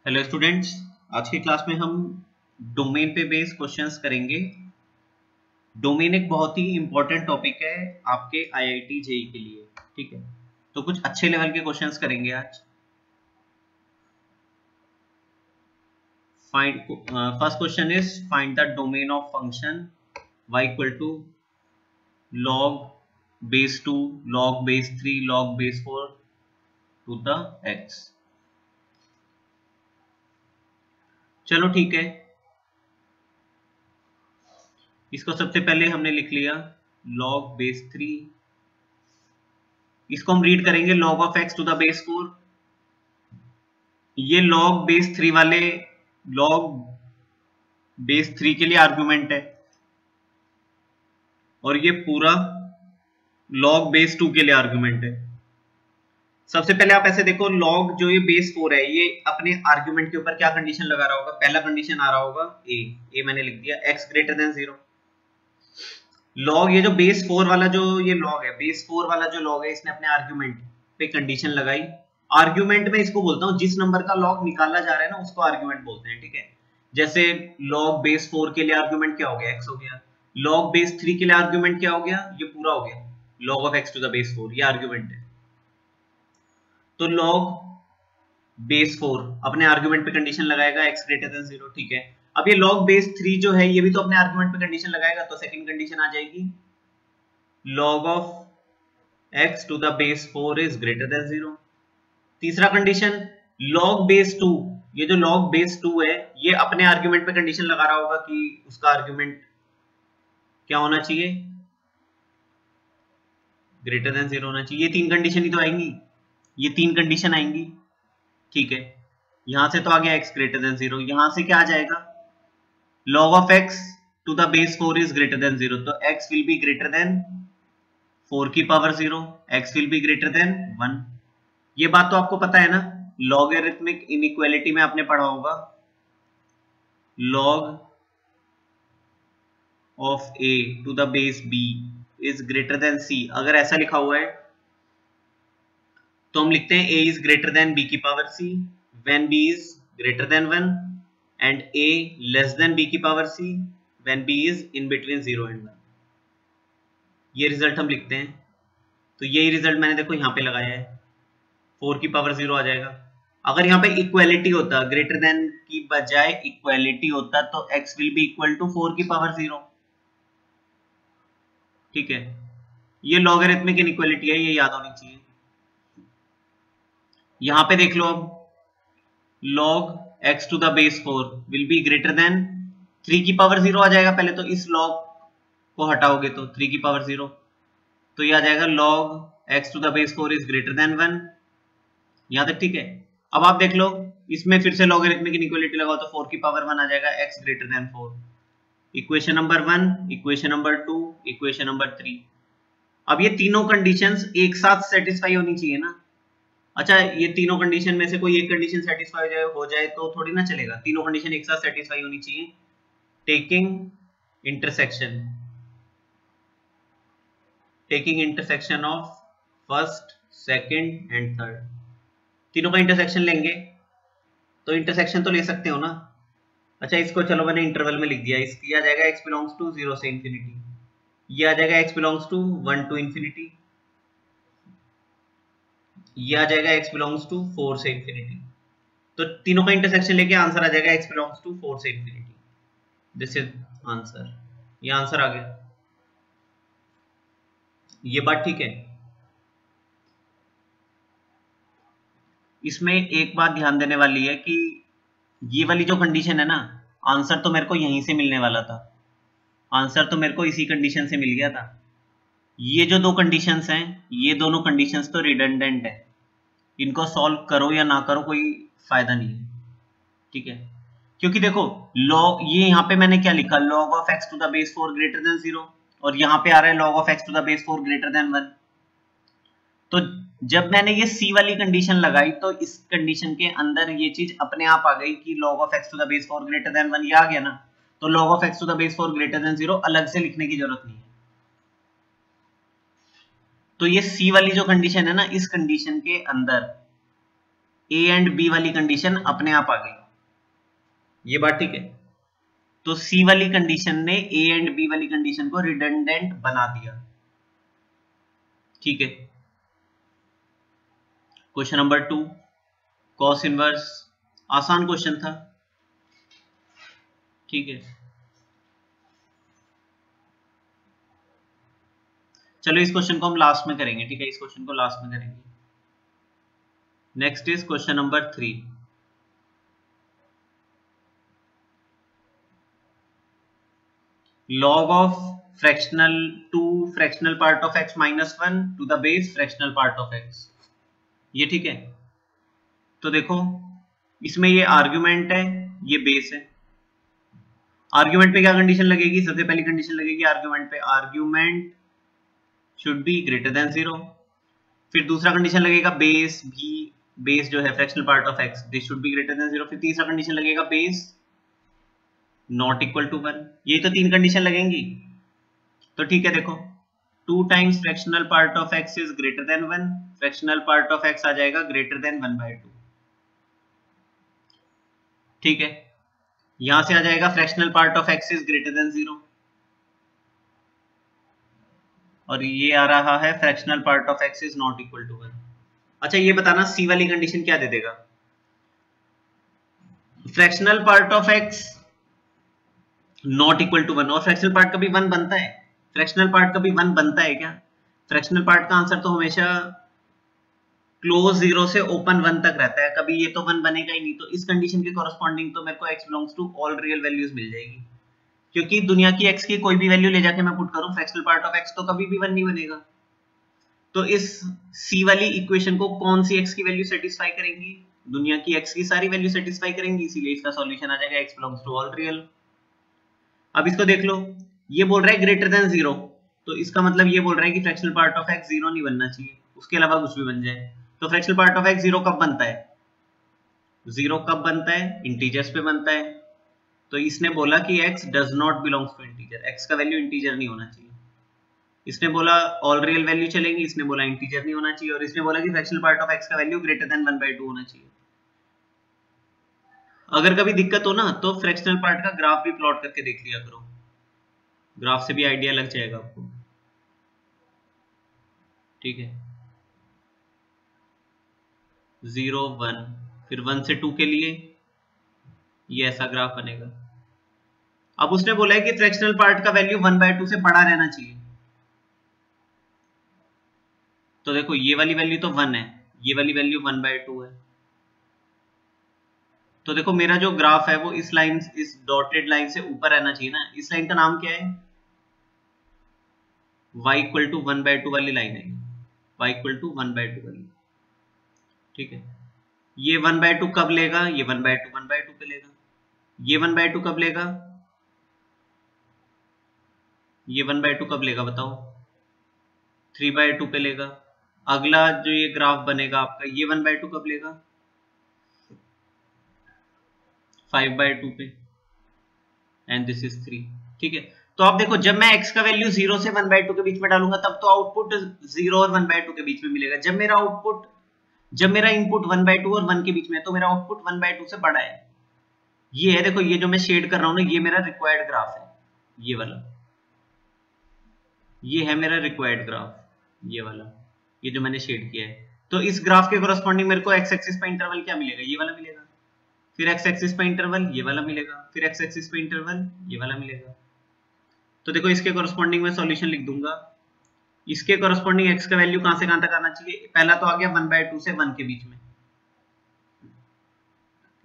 Hello students, आज की class में हम डोमेन पे बेस्ड क्वेश्चंस करेंगे। डोमेन एक बहुत ही इंपॉर्टेंट टॉपिक है आपके आईआईटी जेई के लिए, ठीक है। तो कुछ अच्छे लेवल के क्वेश्चंस करेंगे आज। Find first question is find the domain of function y equal to log base 2 log base 3 log base 4 to the x। चलो ठीक है, इसको सबसे पहले हमने लिख लिया log base 3। इसको हम रीड करेंगे log of x to the base 4। ये log बेस 3 वाले log बेस 3 के लिए आर्गुमेंट है और ये पूरा log बेस 2 के लिए आर्गुमेंट है। सबसे पहले आप ऐसे देखो, log जो ये बेस 4 है ये अपने आर्गुमेंट के ऊपर क्या कंडीशन लगा रहा होगा। पहला कंडीशन आ रहा होगा ए मैंने लिख दिया x ग्रेटर देन 0। log ये जो बेस 4 वाला जो ये log है, बेस 4 वाला जो log है, इसने अपने आर्गुमेंट पे कंडीशन लगाई। आर्गुमेंट में इसको बोलता हूं, जिस नंबर का log निकाला जा रहा है ना उसको आर्गुमेंट बोलते हैं, ठीक है। जैसे log बेस 4 के लिए आर्गुमेंट क्या हो गया, x हो गया। log बेस 3 के लिए आर्गुमेंट क्या हो गया, ये पूरा हो गया log of x to the base 4, ये आर्गुमेंट है। तो log बेस 4 अपने आर्गुमेंट पे कंडीशन लगाएगा x ग्रेटर देन 0, ठीक है। अब ये log बेस 3 जो है ये भी तो अपने आर्गुमेंट पे कंडीशन लगाएगा, तो सेकंड कंडीशन आ जाएगी log of x to the base 4 is greater than 0। तीसरा कंडीशन log बेस 2, ये जो log बेस 2 है ये अपने आर्गुमेंट पे कंडीशन लगा रहा होगा कि उसका आर्गुमेंट क्या होना चाहिए, ग्रेटर देन 0 होना चाहिए। ये तीन कंडीशन ही तो आएंगी, ये तीन कंडीशन आएंगी, ठीक है। यहां से तो आ गया x ग्रेटर देन 0, यहां से क्या आ जाएगा log of x to the base 4 is greater than 0, तो x will be greater than 4 की power 0, x will be greater than 1। ये बात तो आपको पता है ना, लॉगरिथमिक इनइक्वालिटी में आपने पढ़ा होगा log of a to the base b is greater than c। अगर ऐसा लिखा हुआ है तो हम लिखते हैं a is greater then b की power c when b is greater than 1 and a less than b की power c when b is in between 0 and 1। ये रिजल्ट हम लिखते हैं, तो यही रिजल्ट मैंने देखो यहाँ पे लगाया है, 4 की पावर 0 आ जाएगा। अगर यहाँ पे इक्वालिटी होता, ग्रेटर देन की बजाय इक्वालिटी होता, तो x will be equal to 4 की पावर 0, ठीक है। ये लॉगरिथमिक इनइक्वालिटी है, ये याद होनी चाहिए। यहां पे देख लो, अब log x to the base 4 will be greater than 3 की पावर 0 आ जाएगा। पहले तो इस log को हटाओगे तो 3 की पावर 0, तो ये आ जाएगा log x to the base 4 is greater than 1। यहां तक ठीक है। अब आप देख लो, इसमें फिर से लॉगरिथमिक इनइक्वालिटी लगाओ तो 4 की पावर 1 आ जाएगा, x greater than 4। Equation number 1, equation number 2, equation number 3। अब ये तीनों कंडीशंस एक साथ सेटिस्फाई होनी चाहिए ना। अच्छा, ये तीनों कंडीशन में से कोई एक कंडीशन सेटिस्फाई हो जाए तो थोड़ी ना चलेगा, तीनों कंडीशन एक साथ सेटिस्फाई होनी चाहिए। Taking intersection of first, second and third, तीनों का इंटरसेक्शन लेंगे तो इंटरसेक्शन तो ले सकते हो ना। अच्छा, इसको चलो मैंने इंटरवल में लिख दिया, इसकी आ जाएगा x बिलोंग्स टू 0 से इंफिनिटी, ये आ जाएगा x belongs to 1 to infinity, ये आ जाएगा x बिलोंग्स टू 4 से इंफिनिटी। तो तीनों का इंटरसेक्शन लेके आंसर आ जाएगा x बिलोंग्स टू 4 से इंफिनिटी। दिस इज आंसर, ये आंसर आ गया। ये बात ठीक है। इसमें एक बात ध्यान देने वाली है कि ये वाली जो कंडीशन है ना, आंसर तो मेरे को यहीं से मिलने वाला था, आंसर तो मेरे को इसी कंडीशन से मिल गया था। ये जो दो कंडीशंस हैं, ये दोनों कंडीशंस तो रिडंडेंट है, इनको सॉल्व करो या ना करो कोई फायदा नहीं है, ठीक है। क्योंकि देखो log, ये यहाँ पे मैंने क्या लिखा, log of x to the base 4 greater than 0, और यहाँ पे आ रहा है log of x to the base 4 greater than 1। तो जब मैंने ये c वाली कंडीशन लगाई तो इस कंडीशन के अंदर ये चीज अपने आप आ गई कि log of x to the base 4 greater than 1, ये आ गया ना। तो log of x to the base 4 greater than 0 अलग से लिखने की जरूरत नहीं है। तो ये c वाली जो कंडीशन है ना, इस कंडीशन के अंदर ए एंड बी वाली कंडीशन अपने आप आ गई, ये बात ठीक है। तो सी वाली कंडीशन ने ए एंड बी वाली कंडीशन को रिडंडेंट बना दिया, ठीक है। क्वेश्चन नंबर 2, कॉस इनवर्स, आसान क्वेश्चन था, ठीक है। चलो इस क्वेश्चन को हम लास्ट में करेंगे, ठीक है, इस क्वेश्चन को लास्ट में करेंगे। Next is question number 3। log of fractional 2 fractional part of x minus 1 to the base fractional part of x, ये ठीक है। तो देखो इसमें ये आर्ग्यूमेंट है, ये बेस है। आर्ग्यूमेंट पे क्या कंडीशन लगेगी, सबसे पहली कंडीशन लगेगी आर्ग्यूमेंट पे, argument should be greater than 0। फिर दूसरा कंडीशन लगेगा बेस भी, बेस जो है fractional part of x, this should be greater than 0। फिर तीसरा कंडीशन लगेगा बेस नॉट इक्वल टू 1। ये तो 3 कंडीशन लगेंगी। तो ठीक है, देखो 2 times fractional part of x is greater than 1, fractional part of x आ जाएगा ग्रेटर देन 1/2, ठीक है। यहां से आ जाएगा fractional part of x is greater than 0, और ये आ रहा है fractional part of x is not equal to 1। अच्छा ये बताना सी वाली कंडीशन क्या दे देगा, fractional part of x not equal to 1, और फ्रैक्शनल पार्ट का भी 1 बनता है, फ्रैक्शनल पार्ट का भी 1 बनता है क्या? फ्रैक्शनल पार्ट का आंसर तो हमेशा क्लोज 0 से ओपन 1 तक रहता है, कभी ये तो 1 बनेगा ही नहीं। तो इस कंडीशन के कॉरस्पॉन्डिंग तो मेरे को x belongs to all real values मिल जाएगी, क्योंकि दुनिया की x की कोई भी वैल्यू ले जाके मैं पुट करूं फ्रैक्शनल पार्ट ऑफ x तो कभी भी 1 नहीं बनेगा। तो इस c वाली इक्वेशन को कौन सी x की वैल्यू सेटिस्फाई करेंगी, दुनिया की x की सारी वैल्यू सेटिस्फाई करेंगी, इसीलिए इसका सॉल्यूशन आ जाएगा x belongs to all real. अब इसको देख लो, ये बोल रहा है ग्रेटर देन 0, तो इसका मतलब ये बोल रहा है कि फ्रैक्शनल पार्ट ऑफ x 0 नहीं बनना चाहिए, उसके अलावा कुछ भी बन जाए। तो फ्रैक्शनल पार्ट ऑफ x 0 कब बनता है, 0 कब बनता है, इंटीजर्स पे बनता है। तो इसने बोला कि x does not belongs to integer, x का वैल्यू इंटीजर नहीं होना चाहिए। इसने बोला ऑल रियल वैल्यू चलेंगी, इसने बोला इंटीजर नहीं होना चाहिए, और इसने बोला कि फ्रैक्शनल पार्ट ऑफ x का वैल्यू ग्रेटर देन 1/2 होना चाहिए। अगर कभी दिक्कत हो ना तो फ्रैक्शनल पार्ट का ग्राफ भी प्लॉट करके देख लिया करो, ग्राफ से भी आइडिया लग जाएगा आपको, ठीक है। 0 1, फिर 1 से 2 के लिए ये ऐसा ग्राफ बनेगा। अब उसने बोला है कि फ्रैक्शनल पार्ट का वैल्यू 1/2 से बड़ा रहना चाहिए। तो देखो ये वाली वैल्यू तो 1 है, ये वाली वैल्यू 1/2 है। तो देखो मेरा जो ग्राफ है वो इस लाइन, इस डॉटेड लाइन से ऊपर रहना चाहिए ना। इस लाइन का नाम क्या है, y इक्वल टू 1/2 वाली लाइन है, y इक्वल टू 1/2 वाली, ठीक है। ये 1/2 कब लेगा, ये 1/2 पे लेगा। ये 1/2 कब लेगा, ये 1/2 कब लेगा बताओ, 3/2 पे लेगा। अगला जो ये ग्राफ बनेगा आपका, ये 1/2 कब लेगा, 5/2 पे, एंड दिस इज 3, ठीक है। तो आप देखो जब मैं x का वैल्यू 0 से 1/2 के बीच में डालूंगा तब तो आउटपुट 0 और 1/2 के बीच में मिलेगा। जब मेरा इनपुट 1/2 और 1 के बीच में है तो मेरा आउटपुट 1/2 से बड़ा है। ये है, देखो ये जो मैं शेड कर रहा हूं ना, ये मेरा रिक्वायर्ड ग्राफ है, ये वाला, ये है मेरा रिक्वायर्ड ग्राफ, ये वाला, ये जो मैंने शेड किया है। तो इस ग्राफ के कोरस्पॉन्डिंग मेरे को एक्स एक्सिस पे इंटरवल क्या मिलेगा, ये वाला मिलेगा। फिर एक्स एक्सिस पे इंटरवल ये वाला मिलेगा, फिर एक्स एक्सिस पे इंटरवल ये वाला मिलेगा। तो देखो इसके कोरस्पॉन्डिंग में सॉल्यूशन लिख दूंगा। इसके कोरस्पॉन्डिंग एक्स का वैल्यू कहां से कहां तक आना चाहिए, पहला तो आ गया 1/2 से 1 के बीच में,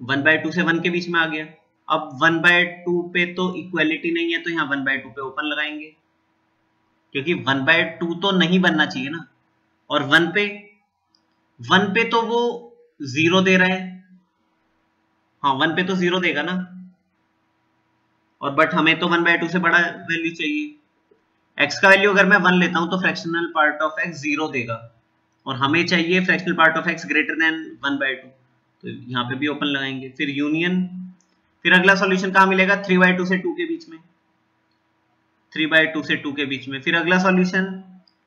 1/2 से 1 के बीच में आ गया। अब 1/2 पे तो इक्वालिटी नहीं है, तो यहाँ 1/2 पे ओपन लगाएंगे, क्योंकि 1/2 तो नहीं बनना चाहिए ना। और 1 पे तो वो 0 दे रहा है, हाँ 1 पे तो 0 देगा ना, और बट हमें तो 1/2 से बड़ा वैल्यू चाहिए। x का वैल्यू अगर मैं 1 लेता हूं तो फ्रैक्शनल पार्ट ऑफ x 0 देगा, और हमें चाहिए fractional part of x greater than 1/2, तो यहाँ पे भी ओपन लगाएंगे। फिर यूनियन, फिर अगला सॉल्यूशन कहाँ मिलेगा, 3/2 से 2 के बीच में, 3/2 से 2 के बीच में। फिर अगला सॉल्यूशन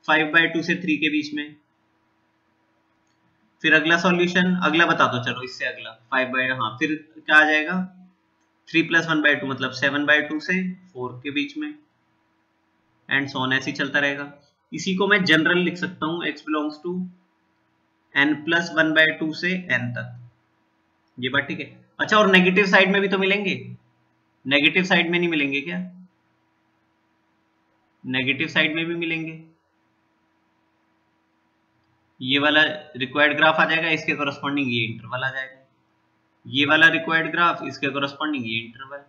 5/2 से 3 के बीच में। फिर अगला सॉल्यूशन, अगला बता दो चलो, इससे अगला 5 हाँ, फिर क्या आ जाएगा 3 + 1/2 मतलब 7/2 से 4 के बीच में, एंड सो ऑन, ऐसे ही चलता रहेगा। इसी को मैं जनरल लिख सकता हूँ, x बिलोंग्स टू n + 1/2 से n तक। ये बात ठीक है। अच्छा, और नेगेटिव साइड में भी तो मिलेंगे, नेगेटिव साइड में नहीं मिलेंगे क्या? नेगेटिव साइड में भी मिलेंगे। ये वाला रिक्वायर्ड ग्राफ आ जाएगा, इसके कोरस्पॉन्डिंग ये इंटरवल आ जाएगा, ये वाला रिक्वायर्ड ग्राफ, इसके कोरस्पॉन्डिंग ये इंटरवल,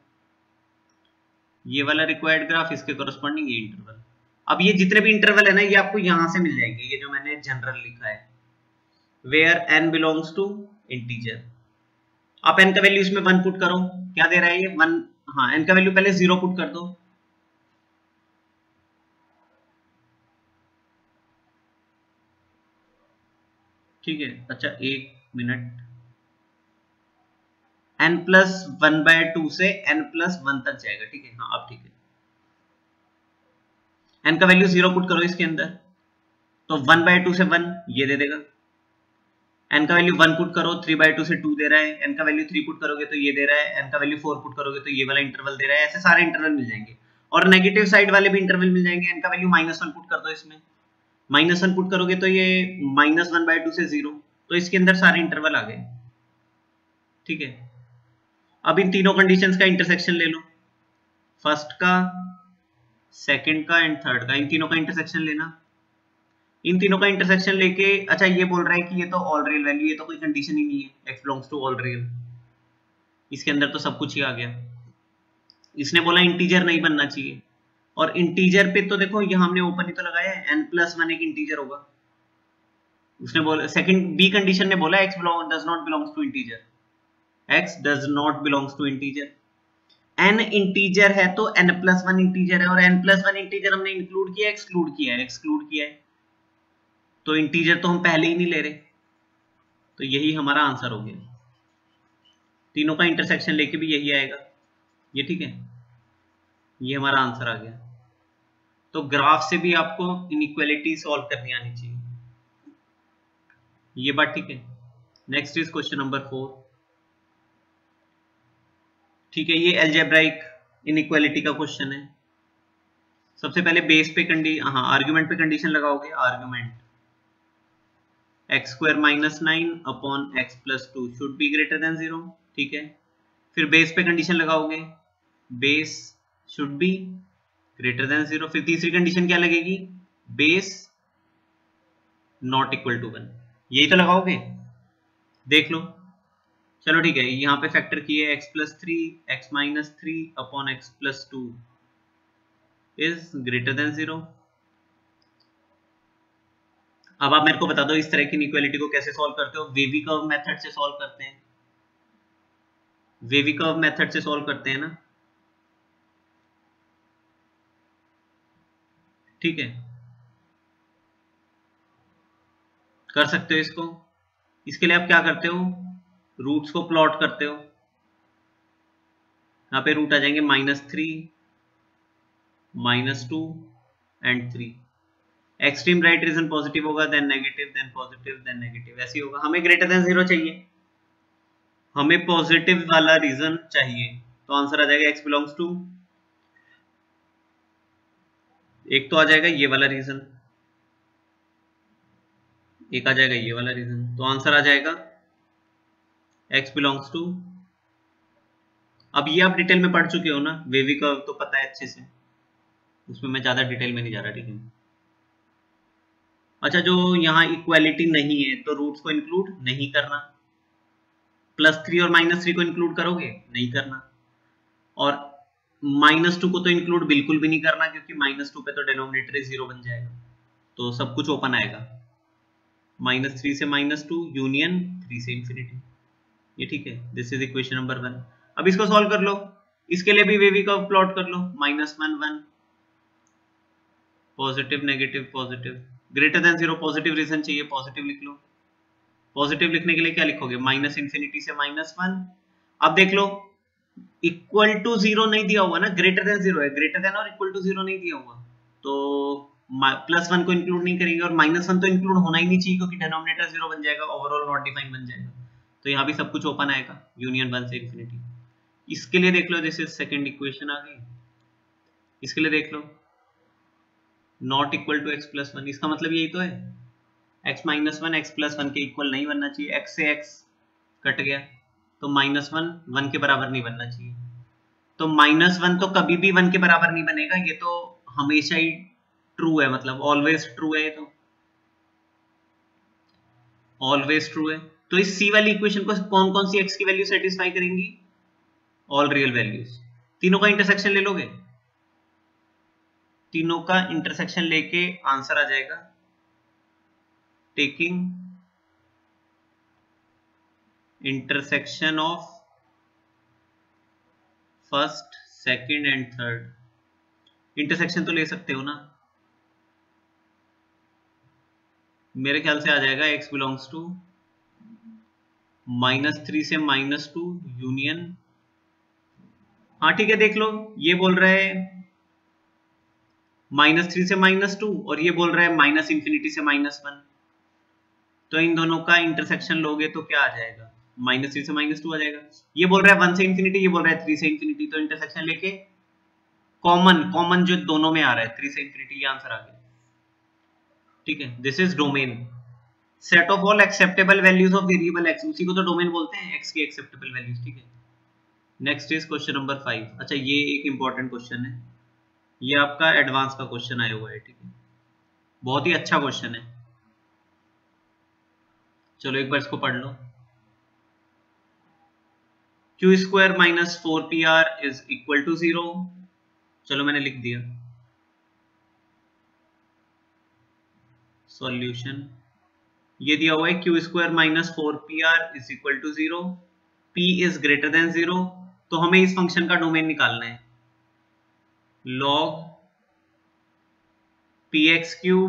ये वाला रिक्वायर्ड ग्राफ, इसके कोरस्पॉन्डिंग ये इंटरवल। अब ये जितने भी इंटरवल है ना, ये आपको यहां से मिल जाएंगे, ये जो मैंने जनरल लिखा है, where n belongs to integer. आप n का वैल्यू इसमें 1 पुट करो, क्या दे रहा है ये 1, हाँ n का वैल्यू पहले 0 पुट कर दो, ठीक है। अच्छा 1 मिनट, n + 1/2 से n + 1 तक जाएगा, ठीक है। हाँ अब ठीक है, n का वैल्यू 0 पुट करो इसके अंदर, तो 1/2 से 1 ये दे देगा, n का वैल्यू 1 पुट करो, 3/2 से 2 दे रहा है, n का वैल्यू 3 पुट करोगे तो ये दे रहा है, n का वैल्यू 4 पुट करोगे तो ये वाला इंटरवल दे रहा है। ऐसे सारे इंटरवल मिल जाएंगे, और नेगेटिव साइड वाले भी इंटरवल मिल जाएंगे। n का वैल्यू -1 पुट कर दो इसमें, -1 पुट करोगे तो ये -1/2 से 0, तो इसके अंदर सारे इंटरवल आ गए, ठीक है। अब इन तीनों कंडीशंस का इंटरसेक्शन ले लो, फर्स्ट का, सेकंड का एंड थर्ड का, इन तीनों का इंटरसेक्शन लेना, इन तीनों का इंटरसेक्शन लेके। अच्छा ये बोल रहा है कि ये तो ऑल रियल वैल्यू, ये तो कोई कंडीशन ही नहीं है, x belongs to all real, इसके अंदर तो सब कुछ ही आ गया। इसने बोला इंटीजर नहीं बनना चाहिए, और इंटीजर पे तो देखो यहाँ हमने ओपन ही तो लगाया है, n + 1 एक इंटीजर होगा। उसने बोला सेकंड बी कंडीशन ने बोला x does not belongs to integer, x does not belongs to integer. n integer है तो n + 1 इंटीजर है, और n + 1 इंटीजर हमने इंक्लूड किया, एक्सक्लूड किया है, एक्सक्लूड किया है, तो इंटीजर तो हम पहले ही नहीं ले रहे, तो यही हमारा आंसर हो गया। तीनों का इंटरसेक्शन लेके भी यही आएगा, ये ठीक है, ये हमारा आंसर आ गया। तो ग्राफ से भी आपको इनइक्वालिटी सॉल्व करनी आनी चाहिए, ये बात ठीक है। नेक्स्ट इज क्वेश्चन नंबर 4, ठीक है। ये अलजेब्राइक इनइक्वालिटी का क्वेश्चन है। सबसे पहले बेस पे आर्गुमेंट पे कंडीशन लगाओगे, argument x² - 9 upon x + 2 should be greater than 0, ठीक है। फिर बेस पे कंडीशन लगाओगे, base should be greater than 0। फिर तीसरी कंडीशन क्या लगेगी, बेस नॉट इक्वल टू 1, यही तो लगाओगे, देख लो। चलो ठीक है, यहाँ पे फैक्टर किए x + 3 x - 3 upon x + 2 is greater than 0। अब आप मेरे को बता दो इस तरह की इनइक्वालिटी को कैसे सॉल्व करते हो। वेवी कर्व मेथड से सॉल्व करते हैं, वेवी कर्व मेथड से सॉल्व करते हैं ना, ठीक है, कर सकते हो इसको। इसके लिए आप क्या करते हो, रूट्स को प्लॉट करते हो, यहाँ पे रूट आ जाएंगे -3 -2 and 3। Extreme right region positive होगा, then negative, then positive, then negative, ऐसे ही होगा। हमें ग्रेटर देन 0 चाहिए, हमें पॉजिटिव वाला रीजन चाहिए, तो आंसर आ जाएगा x बिलोंग्स टू, एक तो आ जाएगा ये वाला रीजन, एक आ जाएगा ये वाला रीजन, तो आंसर आ जाएगा x बिलोंग्स टू। अब ये आप डिटेल में पढ़ चुके हो ना, वेवी कर्व तो पता है अच्छे से, उसमें मैं ज्यादा डिटेल में नहीं जा रहा, ठीक है। अच्छा, जो यहाँ इक्वालिटी नहीं है तो रूट्स को इंक्लूड नहीं करना, +3 और -3 को इंक्लूड करोगे, नहीं करना, और -2 को तो इंक्लूड बिल्कुल भी नहीं करना, क्योंकि -2 पे तो डिनोमिनेटर 0 बन जाएगा, तो सब कुछ ओपन आएगा। -3 से -2 यूनियन 3 से इंफिनिटी, ये ठीक है। This is equation number 1। अब इसको सॉल्व कर लो, इसके लिए भी वेवी कर्व प्लॉट कर लो, -1 1 positive negative positive, greater than 0 positive region चाहिए, पॉजिटिव लिख लो। पॉजिटिव लिखने के लिए क्या लिखोगे, -∞ से -1। अब देख लो, इक्वल टू 0 नहीं दिया हुआ ना, ग्रेटर देन 0 है, ग्रेटर देन और इक्वल टू 0 नहीं दिया हुआ, तो +1 को इंक्लूड नहीं करेंगे और -1 तो इंक्लूड होना ही नहीं चाहिए क्योंकि डिनोमिनेटर 0 बन जाएगा, ओवरऑल नॉट डिफाइन बन जाएगा। तो यहाँ भी सब कुछ ओपन आएगा, यूनियन 1 से इंफिनिटी। इसके लिए देख लो, जैसे सेकंड इक्वेशन आ गई, इसके लिए देख लो नॉट इक्वल टू x + 1, इसका मतलब यही तो है x - 1 x + 1 के इक्वल नहीं बनना चाहिए, x से x कट गया तो -1 1 के बराबर नहीं बनना चाहिए। तो -1 तो कभी भी 1 के बराबर नहीं बनेगा, ये तो हमेशा ही ट्रू है, मतलब ऑलवेज ट्रू है, ये तो ऑलवेज ट्रू है। तो इस सी वाली इक्वेशन को कौन कौन सी x की वैल्यू सेटिस्फाई करेंगी? All real values. तीनों का इंटरसेक्शन ले लोगे, तीनों का इंटरसेक्शन लेके आंसर आ जाएगा taking intersection of first, second and third. Intersection तो ले सकते हो ना, मेरे ख्याल से आ जाएगा x बिलोंग्स टू -3 से -2 यूनियन। हाँ ठीक है, देख लो, ये बोल रहा है -3 से -2 और ये बोल रहा है -∞ से -1। तो इन दोनों का इंटरसेक्शन लोगे तो क्या आ जाएगा? -3 से -2 आ जाएगा। ये बोल रहा है 1 से इंफिनिटी, ये बोल रहा है 3 से इंफिनिटी, तो इंटरसेक्शन लेके कॉमन जो दोनों में आ रहा है 3 से इंफिनिटी, ये आंसर आ गया। ठीक है, this is domain, set of all acceptable values of variable x, उसी को तो डोमेन बोलते हैं, x की एक्सेप्टेबल वैल्यूज। ठीक है, नेक्स्ट इज क्वेश्चन नंबर 5। अच्छा, ये एक इंपॉर्टेंट क्वेश्चन है, ये आपका एडवांस का क्वेश्चन आया हुआ है। ठीक है, बहुत ही अच्छा क्वेश्चन है, चलो एक बार इसको पढ़ लो। q² - 4pr is equal to 0। चलो मैंने लिख दिया सॉल्यूशन। ये दिया हुआ है q² - 4pr is equal to 0, p is greater than 0। तो हमें इस फंक्शन का डोमेन निकालना है, log px³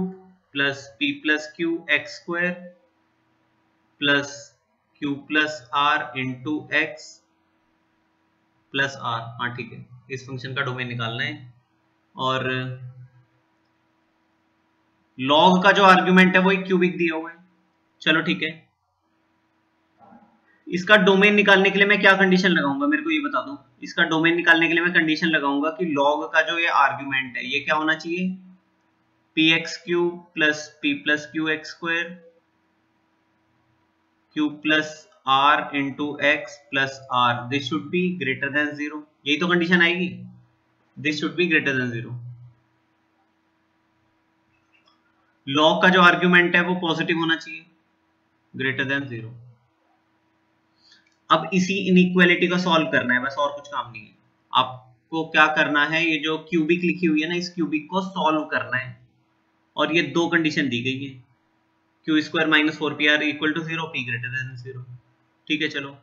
plus p + q x² plus q + r into x plus r। हाँ ठीक है, इस फंक्शन का डोमेन निकालना है। और log का जो आर्ग्यूमेंट है वो एक क्यूबिक दिया हुआ है। चलो ठीक है, इसका डोमेन निकालने के लिए मैं क्या कंडीशन लगाऊंगा, मेरे को ये बता दो। इसका डोमेन निकालने के लिए मैं कंडीशन लगाऊंगा कि log का जो ये आर्ग्यूमेंट है ये क्या होना चाहिए, px³ plus p + q x² q plus r into x plus r, this should be greater than 0। यही तो कंडीशन आएगी, this should be greater than 0। log का जो आर्ग्यूमेंट है वो पॉजिटिव होना चाहिए, ग्रेटर देन 0। अब इसी इनइक्वालिटी को सॉल्व करना है बस, और कुछ काम नहीं है। आपको क्या करना है, ये जो क्यूबिक लिखी हुई है ना, इस क्यूबिक को सॉल्व करना है। और ये दो कंडीशन दी गई है, q² - 4pr equal to 0, p greater than 0। ठीक है, चलो।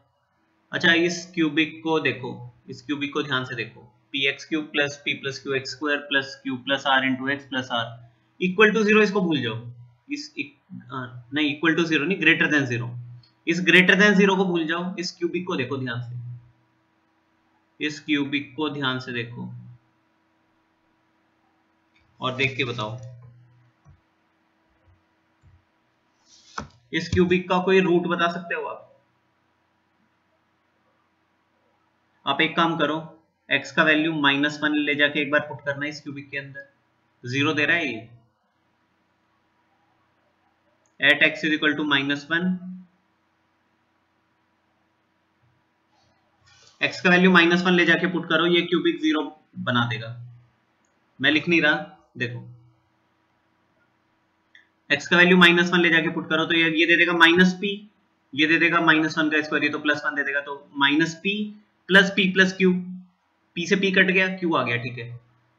अच्छा, इस क्यूबिक को देखो, इस क्यूबिक को ध्यान से देखो, px³ plus p + q x² plus q plus r into x plus r equal to 0, इसको भूल जाओ। नहीं, इक्वल टू 0 नहीं, ग्रेटर देन 0। इस ग्रेटर देन 0 को भूल जाओ, इस क्यूबिक को देखो ध्यान से, इस क्यूबिक को ध्यान से देखो और देख के बताओ, इस क्यूबिक का कोई रूट बता सकते हो आप? आप एक काम करो, x का वैल्यू -1 ले जाके एक बार पुट करना इस क्यूबिक के अंदर, 0 दे रहा है ये, at x is equal to -1, x का वैल्यू -1 ले जाके पुट करो, ये क्यूबिक 0 बना देगा। मैं लिख नहीं रहा, देखो x का वैल्यू -1 ले जाके पुट करो तो ये दे देगा -p, ये दे देगा -1 का स्क्वायर, ये तो +1 दे देगा, तो -p plus p plus q, p से p कट गया, q आ गया। ठीक है,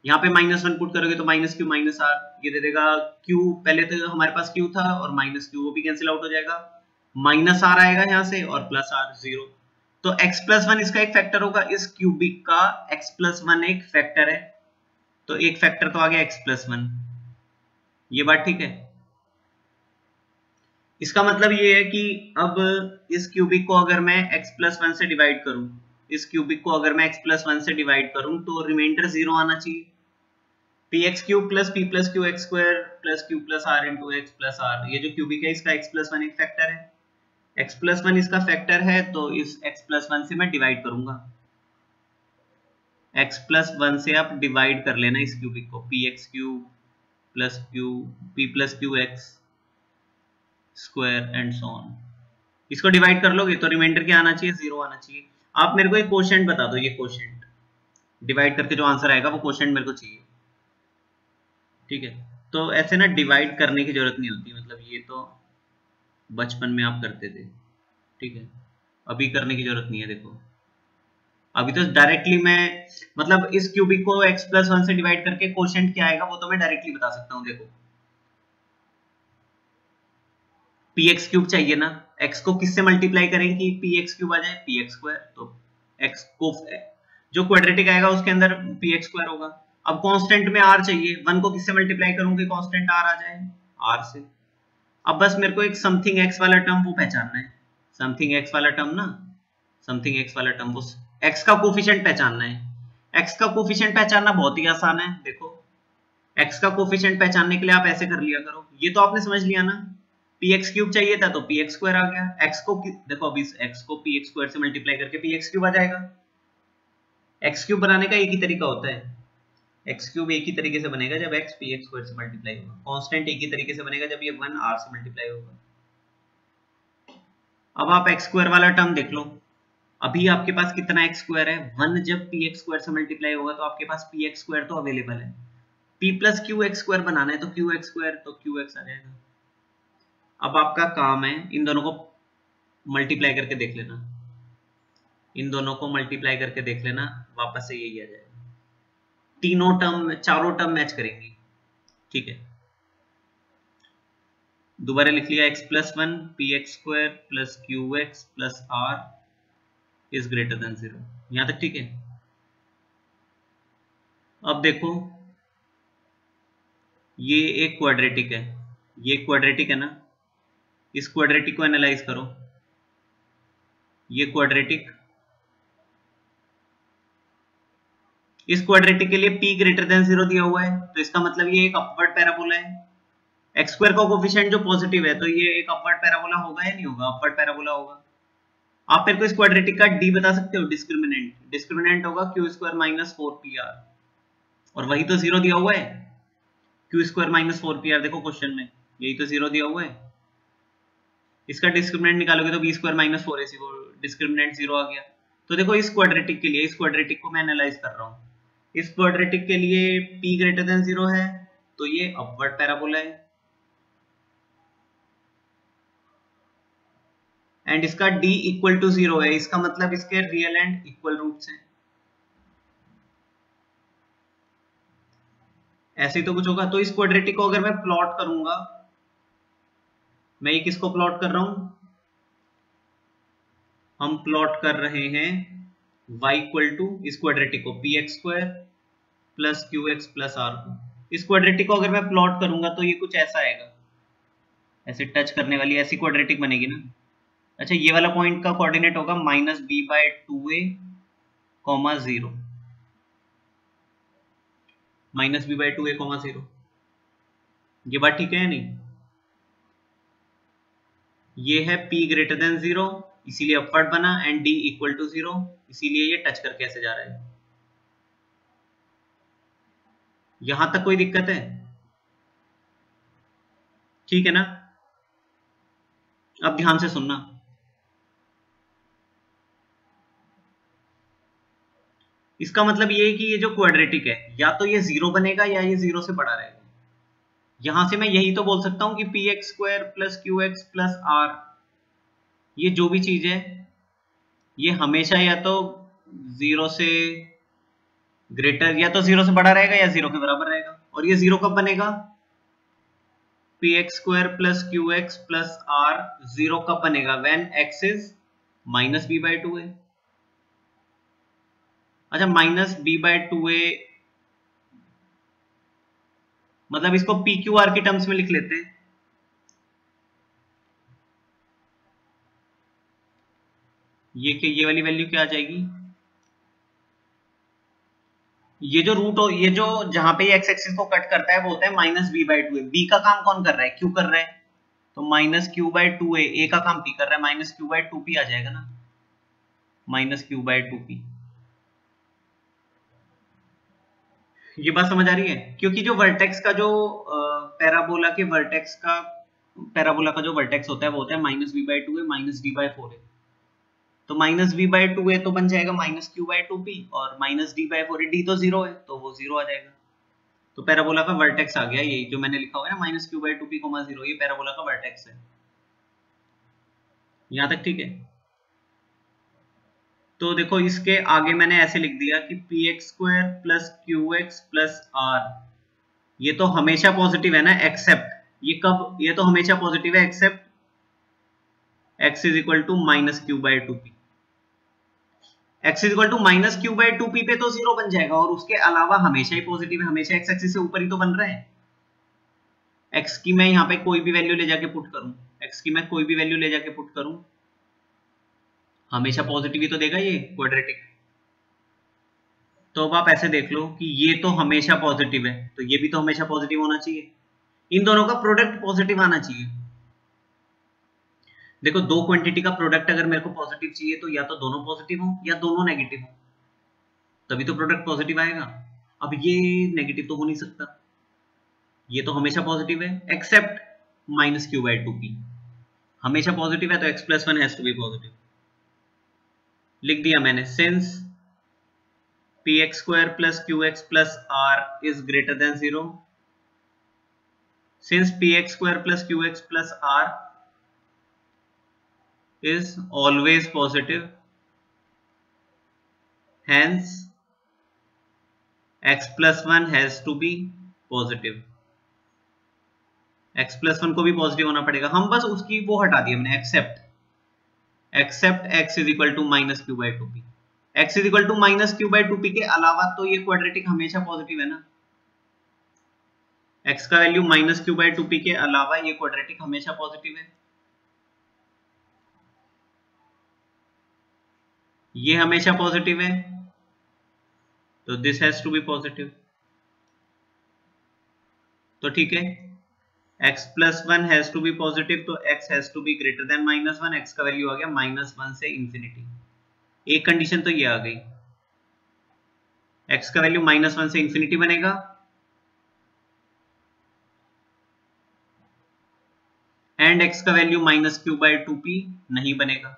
यहाँ पे -1 पुट करोगे तो -q -r, ये दे देगा q, पहले तो हमारे पास q था और -q वो भी कैंसिल आउट हो जाएगा, -r आएगा यहाँ से और +r 0। तो x + 1 इसका एक फैक्टर होगा, इस क्यूबिक का x + 1 एक फैक्टर है, तो एक फैक्टर तो आ गया x + 1। ये बात ठीक है? इसका मतलब ये है कि अब इस क्यूबिक को अगर मैं x + 1 से डिवाइड करूं, इस क्यूबिक को अगर मैं x + 1 से डिवाइड करूं तो रिमाइंडर 0 आना चाहिए। P x cube plus p plus Q x square plus q plus r into x plus r, ये जो क्यूबिक है इसका एक्स प्लस वन एक फैक्टर है, एक्स प्लस वन इसका फैक्टर है, तो इस एक्स प्लस वन से मैं डिवाइड करूंगा, एक्स प्लस वन से आप डिवाइड कर लेना इस क्यूबिक को, p x cube plus Q P plus Q x square and so on. इसको डिवाइड कर लोगे तो रिमाइंडर क्या आना चाहिए, 0 आना चाहिए। आप मेरे को एक क्वोशिएंट बता दो, ये क्वोशिएंट डिवाइड करके जो आंसर आएगा वो क्वोशिएंट मेरे को चाहिए, ठीक है। तो ऐसे ना डिवाइड करने की जरूरत नहीं होती, मतलब ये तो बचपन में आप करते थे, ठीक है, अभी करने की जरूरत नहीं है। देखो अभी तो डायरेक्टली मैं मतलब इस क्यूबिक को x प्लस वन से डिवाइड करके क्वोशिएंट क्या आएगा वो तो मैं डायरेक्टली बता सकता हूँ। देखो पी एक्स क्यूब चाहिए ना, x को किससे मल्टीप्लाई करें कि पी एक्स क्यूब आ जाए, पी एक्स स्क्वायर, तो x को जो क्वाड्रेटिक आएगा उसके अंदर पी एक्स स्क्वायर होगा। अब कांस्टेंट में r चाहिए, 1 को किससे मल्टीप्लाई करूं कि कांस्टेंट r आ जाए, r से। अब बस मेरे को एक समथिंग x वाला टर्म वो पहचानना है, समथिंग x वाला टर्म ना, समथिंग x वाला टर्म, वो x का कोफिशिएंट पहचानना है। x का कोफिशिएंट पहचानना बहुत ही आसान है। देखो x का कोफिशिएंट पहचानने के लिए आप ऐसे कर लिया करो, ये तो आपने समझ लिया ना, पी एक्स क्यूब चाहिए था तो पी एक्स स्क्वायर आ गया, x को देखो अभी x को पी एक्स स्क्वायर से मल्टीप्लाई करके पी एक्स क्यूब आ जाएगा। x क्यूब बनाने का एक ही तरीका होता है, x क्यूब एक ही तरीके से बनेगा जब x पी एक्स स्क्वायर से मल्टीप्लाई होगा, कांस्टेंट एक ही तरीके से बनेगा जब ये 1 r से मल्टीप्लाई होगा। अब आप x स्क्वायर वाला टर्म देख लो, अभी आपके पास कितना x स्क्वायर है, 1 जब पी एक्स स्क्वायर से मल्टीप्लाई होगा तो आपके पास पी एक्स स्क्वायर तो अवेलेबल है, p plus Q x square बनाना है तो क्यू एक्स स्क्वायर, तो क्यू एक्स आ जाएगा। अब आपका काम है इन दोनों को मल्टीप्लाई करके देख लेना, इन दोनों को मल्टीप्लाई करके देख लेना, वापस से यही आ जाएगा, तीनों टर्म चारों टर्म मैच करेंगी, ठीक है। दोबारा लिख लिया, x plus one p x square plus Q x plus r is greater than 0, यहां तक ठीक है। अब देखो ये एक क्वाड्रेटिक है, ये क्वाड्रेटिक है ना, इस क्वाड्रेटिक को एनालाइज करो, ये क्वाड्रेटिक, इस क्वाड्रेटिक के लिए p ग्रेटर देन 0 दिया हुआ है, तो इसका मतलब ये एक अपवर्ड पैराबोला है, एक्स स्क्वायर का कोफिशिएंट जो पॉजिटिव है तो ये एक अपवर्ड पैराबोला होगा या नहीं होगा, अपवर्ड पैराबोला होगा। आप मेरे को इस क्वाड्रेटिक का d बता सकते हो, डिस्क्रिमिनेंट, डिस्क्रिमिनेंट होगा क्यू स्क्वायर माइनस 4pr, और वही तो 0 दिया हुआ है, क्यू स्क्वायर माइनस 4pr, देखो क्वेश्चन में यही तो 0 दिया हुआ है, इसका डिस्क्रिमिनेंट निकालोगे तो बी स्क्वायर माइनस 4ac, वो डिस्क्रिमिनेंट 0 आ गया। तो देखो इस क्वाड्रेटिक के लिए, इस क्वाड्रेटिक को मैं एनालाइज कर रहा हूँ, इस क्वाड्रेटिक के लिए p ग्रेटर देन 0 है तो ये अपवर्ड पैराबोला है, एंड इसका d इक्वल टू 0 है, इसका मतलब इसके रियल एंड इक्वल रूट्स हैं, ऐसे ही तो कुछ होगा। तो इस क्वाड्रेटिक को अगर मैं प्लॉट करूंगा, मैं ये किसको प्लॉट कर रहा हूं, हम प्लॉट कर रहे हैं y इक्वल टू इस क्वाड्रेटिक को p x square plus Q x plus r को, इस क्वाड्रेटिक को अगर मैं प्लॉट करूंगा तो ये कुछ ऐसा आएगा, ऐसे टच करने वाली ऐसी क्वाड्रेटिक बनेगी ना। अच्छा ये वाला पॉइंट का कोऑर्डिनेट होगा minus b by 2a comma 0, minus b by 2a comma 0, ये बात ठीक है या नहीं। ये है p ग्रेटर देन 0 इसीलिए अपवर्ड बना, एंड d इक्वल टू 0 इसीलिए ये टच करके ऐसे जा रहा है। यहां तक कोई दिक्कत है, ठीक है ना। अब ध्यान से सुनना, इसका मतलब ये है कि ये जो क्वाड्रेटिक है या तो ये 0 बनेगा या ये 0 से बड़ा रहेगा, यहां से मैं यही तो बोल सकता हूं कि p x square plus Q x plus r, ये जो भी चीज है ये हमेशा या तो 0 से ग्रेटर या तो 0 से बड़ा रहेगा या 0 के बराबर रहेगा। और ये 0 कब बनेगा, p x square plus Q x plus r 0 कब बनेगा, when x is minus B by 2a। अच्छा माइनस बी बाई 2a मतलब इसको पी क्यू आर के टर्म्स में लिख लेते हैं, ये वाली वैल्यू क्या आ जाएगी, ये जो रूट हो, ये जो जहां पे ये एक्स एक्सिस को कट करता है वो होता है minus B by two a. B का काम कौन कर रहा है? क्यू कर रहा है, तो minus Q by two A का काम पी कर रहा है, minus Q by two P आ जाएगा ना, minus Q by two P. ये बात समझ आ रही है? क्योंकि जो वर्टेक्स का जो पैराबोला के वर्टेक्स का पैराबोला का जो वर्टेक्स होता है वो होता है minus B by two A minus D by four A. तो minus B by two A तो बन जाएगा minus Q by two P, और minus D by four A, D तो जीरो है तो वो जीरो आ जाएगा। तो पैराबोला का वर्टेक्स आ गया, यही जो मैंने लिखा हुआ है ना minus Q by two P comma zero, ये पैराबोला का वर्टेक्स है। यहां तक ठीक है? तो देखो इसके आगे मैंने ऐसे लिख दिया कि p x square plus Q x plus r, ये तो हमेशा पॉजिटिव है ना, एक्सेप्ट ये कब, ये तो हमेशा पॉजिटिव है except x is equal to minus Q by two p. x is equal to minus Q by two p पे तो जीरो बन जाएगा, और उसके अलावा हमेशा ही पॉजिटिव है, हमेशा x एक्सिस से ऊपर ही तो बन रहा है। x की मैं यहाँ पे कोई भी वैल्यू ले जाके पुट करूं, x की मैं कोई भी वैल्यू ले जाके पुट करूं, हमेशा पॉजिटिव ही तो देगा ये क्वाड्रेटिक। तो अब आप ऐसे देख लो कि ये तो हमेशा पॉजिटिव है, तो ये भी तो हमेशा पॉजिटिव होना चाहिए, इन दोनों का प्रोडक्ट पॉजिटिव आना चाहिए। देखो दो क्वांटिटी का प्रोडक्ट अगर मेरे को पॉजिटिव चाहिए तो या तो दोनों पॉजिटिव हो या दोनों नेगेटिव हो, तभी तो प्रोडक्ट पॉजिटिव आएगा। अब ये नेगेटिव तो हो नहीं सकता, ये तो हमेशा पॉजिटिव है except minus Q by two p, हमेशा पॉजिटिव है तो x plus one has to be positive. लिख दिया मैंने, since p x square plus Q x plus r is greater than zero, since p x square plus Q x plus r is always positive, hence x plus 1 has to be positive। x plus 1 को भी positive होना पड़ेगा, हम बस उसकी वो हटा दिया मैंने, except x is equal to minus Q by two p. x is equal to minus Q by two p के अलावा तो ये क्वाड्रेटिक हमेशा पॉजिटिव है ना, x का value minus Q by two p के अलावा ये क्वाड्रेटिक हमेशा पॉजिटिव है, ये हमेशा पॉजिटिव है, तो this has to be positive. तो ठीक है, x plus one has to be positive, तो x has to be greater than minus one, x का वैल्यू आ गया माइनस वन से इंफिनिटी। एक कंडीशन तो ये आ गई, x का वैल्यू माइनस वन से इंफिनिटी बनेगा, एंड x का value minus Q by two P नहीं बनेगा।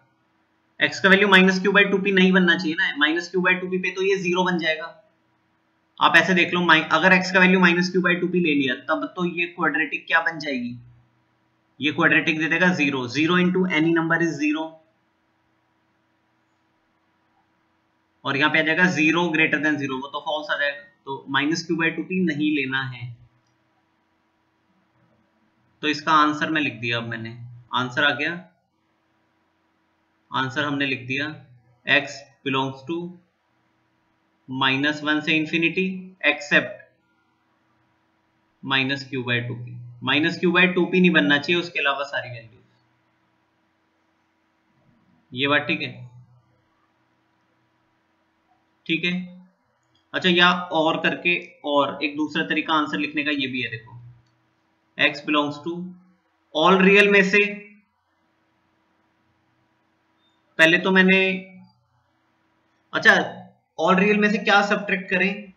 x का value minus Q by two P नहीं बनना चाहिए ना, minus Q by two p पे तो ये जीरो बन जाएगा। आप ऐसे देख लो, अगर x का value minus Q by two P ले लिया तब तो ये क्वाड्रेटिक क्या बन जाएगी, ये क्वाड्रेटिक दे देगा zero, zero into any number is zero, और यहाँ पे आ जाएगा जीरो ग्रेटर देन जीरो, वो तो फॉल्स आ जाएगा, तो minus Q by two P नहीं लेना है। तो इसका आंसर मैं लिख दिया, अब मैंने आंसर आ गया, आंसर हमने लिख दिया x belongs to minus one से infinity except minus Q by two P. Minus Q by two P नहीं बनना चाहिए, उसके अलावा सारी वैल्यूज। ये बात ठीक है? ठीक है। अच्छा, या और करके और एक दूसरा तरीका आंसर लिखने का ये भी है, देखो x belongs to all real में से, पहले तो मैंने, अच्छा ऑल रियल में से क्या सब्ट्रैक्ट करें,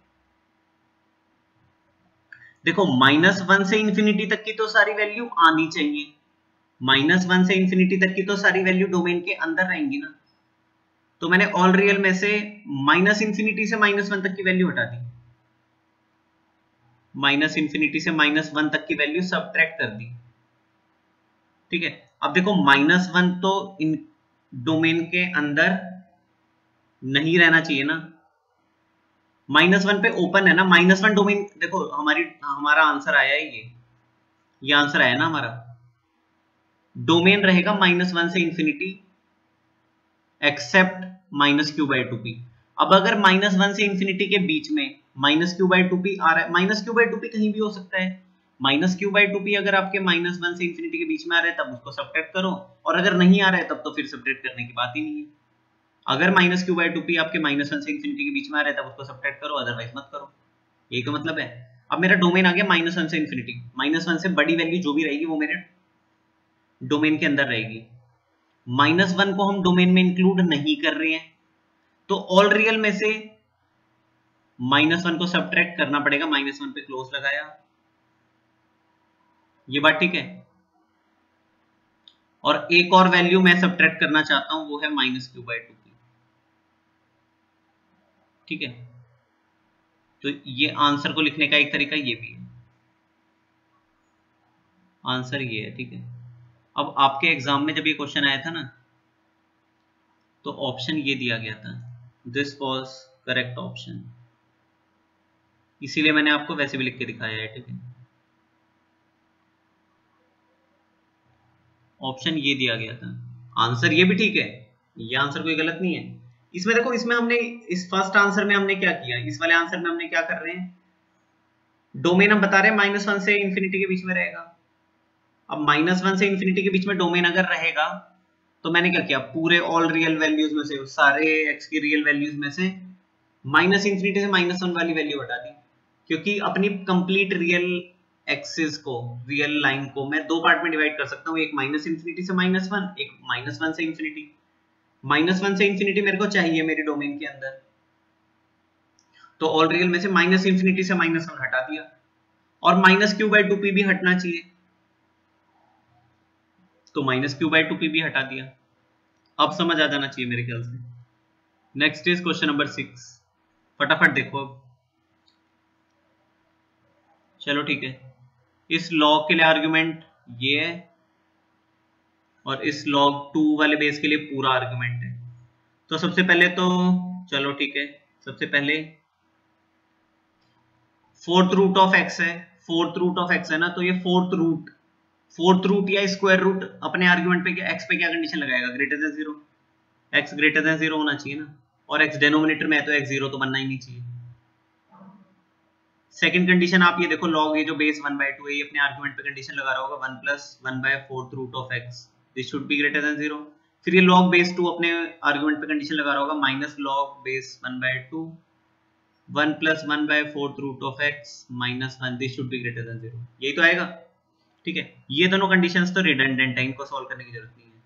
देखो माइनस वन से इंफिनिटी तक की तो सारी वैल्यू आनी चाहिए, माइनस वन से इंफिनिटी तक की तो सारी वैल्यू डोमेन के अंदर रहेंगी ना, तो मैंने ऑल रियल में से माइनस इंफिनिटी से माइनस वन तक की वैल्यू हटा दी, माइनस इंफिनिटी से माइनस वन तक की वैल्यू सब्ट्रैक्ट कर दी। ठीक है, अब देखो माइनस वन तो इन डोमेन के अंदर नहीं रहना चाहिए ना, माइनस वन पे ओपन है ना, माइनस वन डोमेन, देखो हमारा आंसर आया है, ये आंसर आया ना हमारा, डोमेन रहेगा माइनस वन से infinity except minus Q by two P. अब अगर माइनस वन से इंफिनिटी के बीच में minus Q by two P आ रहा है, minus Q by two P कहीं भी हो सकता है, minus Q by two P अगर आपके माइनस वन से इंफिनिटी के बीच में आ रहा है तब उसको सब्ट्रैक्ट करो, और अगर नहीं आ रहा है तब तो फिर सब्ट्रैक्ट करने की बात ही नहीं है। अगर minus Q by two P आपके -1 से इंफिनिटी के बीच में आ रहा है तब उसको सब्ट्रैक्ट करो, अदरवाइज मत करो। यही तो मतलब है। अब मेरा डोमेन आ गया -1 से इंफिनिटी, -1 से बड़ी वैल्यू जो भी रहेगी वो मेरे डोमेन के अंदर रहेगी। -1 को हम डोमेन में इंक्लूड नहीं कर रहे हैं, तो ऑल रियल में से -1 को सब्ट्रैक्ट करना पड़ेगा। -1 पे क्लोज लगाया, ये बात ठीक है। और एक और वैल्यू मैं सब्ट्रैक्ट करना चाहता हूं, वो है -q बाई टू की। ठीक है, तो ये आंसर को लिखने का एक तरीका ये भी है। आंसर ये है, ठीक है। अब आपके एग्जाम में जब ये क्वेश्चन आया था ना, तो ऑप्शन ये दिया गया था, दिस वॉज करेक्ट ऑप्शन, इसीलिए मैंने आपको वैसे भी लिख के दिखाया है। ठीक है, ऑप्शन ये दिया गया था, आंसर ये भी ठीक है, ये आंसर कोई गलत नहीं है। इसमें देखो, इसमें हमने इस फर्स्ट आंसर में हमने क्या किया, इस वाले आंसर में हमने क्या कर रहे हैं, डोमेन हम बता रहे हैं -1 से इंफिनिटी के बीच में रहेगा। अब -1 से इंफिनिटी के बीच में डोमेन अगर रहेगा, तो मैंने क्या किया, पूरे ऑल रियल वैल्यूज में से, सारे x की रियल वैल्यूज में से -इंफिनिटी से -1 वाली वैल्यू हटा दी, क्योंकि अपनी कंप्लीट रियल एक्सिस को, रियल लाइन को मैं दो पार्ट में डिवाइड कर सकता हूँ, एक -इंफिनिटी से -1, एक -1 से इंफिनिटी। -1 से इंफिनिटी मेरे को चाहिए मेरे डोमेन के अंदर, तो ऑल रियल में से -इंफिनिटी से -1 हटा दिया, और -q बाई टू पी भी हटना चाहिए, तो -q बाई टू पी भी हटा दिया। अब समझ आ जाना चाहिए मेरे ख्याल से। नेक्स्ट इज क्वेश्चन नंबर 6, फटाफट देखो अब। चलो ठीक है, इस लॉग के लिए आर्गुमेंट ये है, और इस log 2 वाले बेस के लिए पूरा आर्गुमेंट है। तो सबसे पहले तो चलो ठीक है, सबसे पहले फोर्थ रूट ऑफ x है, फोर्थ रूट ऑफ x है ना, तो ये फोर्थ रूट या स्क्वायर रूट अपने आर्गुमेंट पे x पे क्या कंडीशन लगाएगा, greater than 0, x greater than 0 होना चाहिए ना, और x डिनोमिनेटर में है तो x 0 तो बनना ही नहीं चाहिए। सेकंड कंडीशन आप ये देखो, log ये जो बेस 1/2 है, ये अपने आर्गुमेंट पे कंडीशन लगा रहा होगा 1 + 1/4 root of x, this should be greater than 0। फिर ये log बेस 2 अपने आर्गुमेंट पे कंडीशन लगा रहा होगा -log base 1/2 1 + 1/4 root of x -1, this should be greater than 0, यही तो आएगा। ठीक है, ये दोनों कंडीशंस तो रिडंडेंट है, इनको सॉल्व करने की जरूरत नहीं है।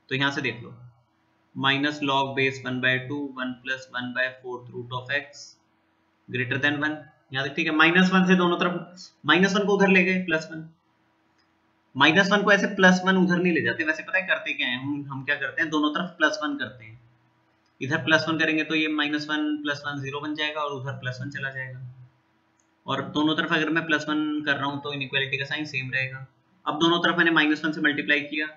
तो यहां से देख लो, -log base 1/2 1 + 1/4 root of x greater than 1, यहाँ तक ठीक है। -1 से दोनों तरफ -1 को उधर ले गए, +1, -1 को ऐसे +1 उधर नहीं ले जाते, वैसे पता है करते क्या है, हम क्या करते हैं, दोनों तरफ +1 करते हैं। इधर +1 करेंगे तो ये -1 + 1 0 बन जाएगा, और उधर +1 चला जाएगा, और दोनों तरफ अगर मैं +1 कर रहा हूं तो इनइक्वालिटी का साइन सेम रहेगा। अब दोनों तरफ मैंने -1 से मल्टीप्लाई किया,